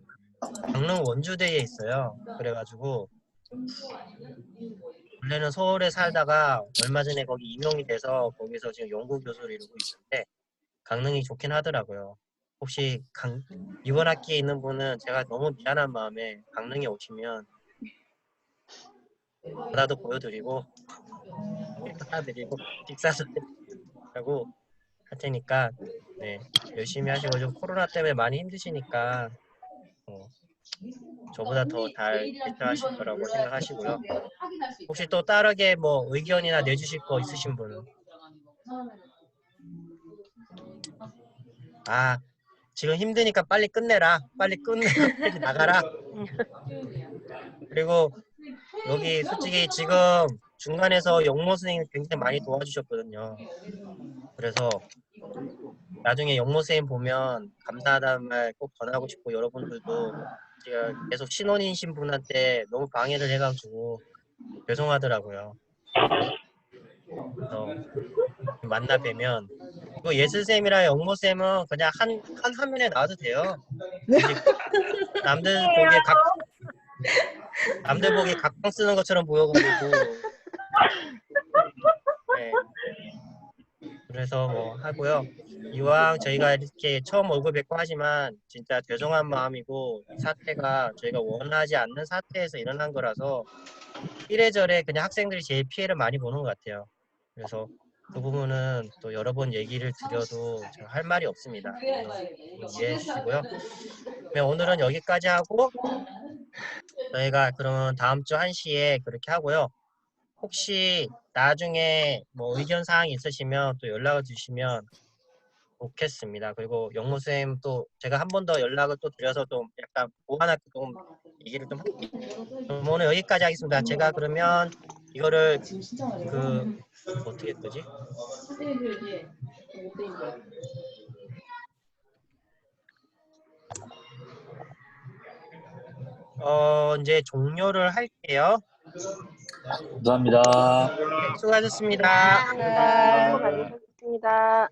강릉 원주대에 있어요. 그래가지고 원래는 서울에 살다가 얼마 전에 거기 임용이 돼서 거기서 지금 연구 교수를 이루고 있는데 강릉이 좋긴 하더라고요. 혹시 이번 학기에 있는 분은 제가 너무 미안한 마음에 강릉에 오시면 바다도 보여드리고 사드리고 식사도 하고 할 테니까 네 열심히 하시고 좀 코로나 때문에 많이 힘드시니까 저보다 더 잘 대처하실 거라고 생각하시고요. 혹시 또 다르게 뭐 의견이나 내주실 거 있으신 분은? 아 지금 힘드니까 빨리 끝내라. 빨리 끝내라. 빨리 나가라. 그리고 여기 솔직히 지금 중간에서 영모 선생님이 굉장히 많이 도와주셨거든요. 그래서 나중에 영모 선생님 보면 감사하다는 말 꼭 전하고 싶고 여러분들도 제가 계속 신혼이신 분한테 너무 방해를 해가지고 죄송하더라고요. 그래서 만나 뵈면 이거 예슬쌤이랑 영모쌤은 그냥 한 화면에 나와도 돼요. 네. 이제 남들 보기에 각방 쓰는 것처럼 보여가지고. 네. 그래서 뭐 하고요. 이왕 저희가 이렇게 처음 얼굴 뵙고 하지만 진짜 죄송한 마음이고 이 사태가 저희가 원하지 않는 사태에서 일어난 거라서 이래저래 그냥 학생들이 제일 피해를 많이 보는 것 같아요. 그래서 그 부분은 또 여러 번 얘기를 드려도 제가 할 말이 없습니다. 이해해 주시고요. 네, 오늘은 여기까지 하고 저희가 그러면 다음 주 1시에 그렇게 하고요. 혹시 나중에 뭐 의견 사항이 있으시면 또 연락을 주시면 좋겠습니다. 그리고 영모쌤 또 제가 한 번 더 연락을 또 드려서 좀 약간 보완하게 좀 얘기를 좀 할게요. 그럼 오늘 여기까지 하겠습니다. 제가 그러면 이거를 어떻게 끄지? 이제 종료를 할게요. 감사합니다. 네, 수고하셨습니다. 수고 많으셨습니다.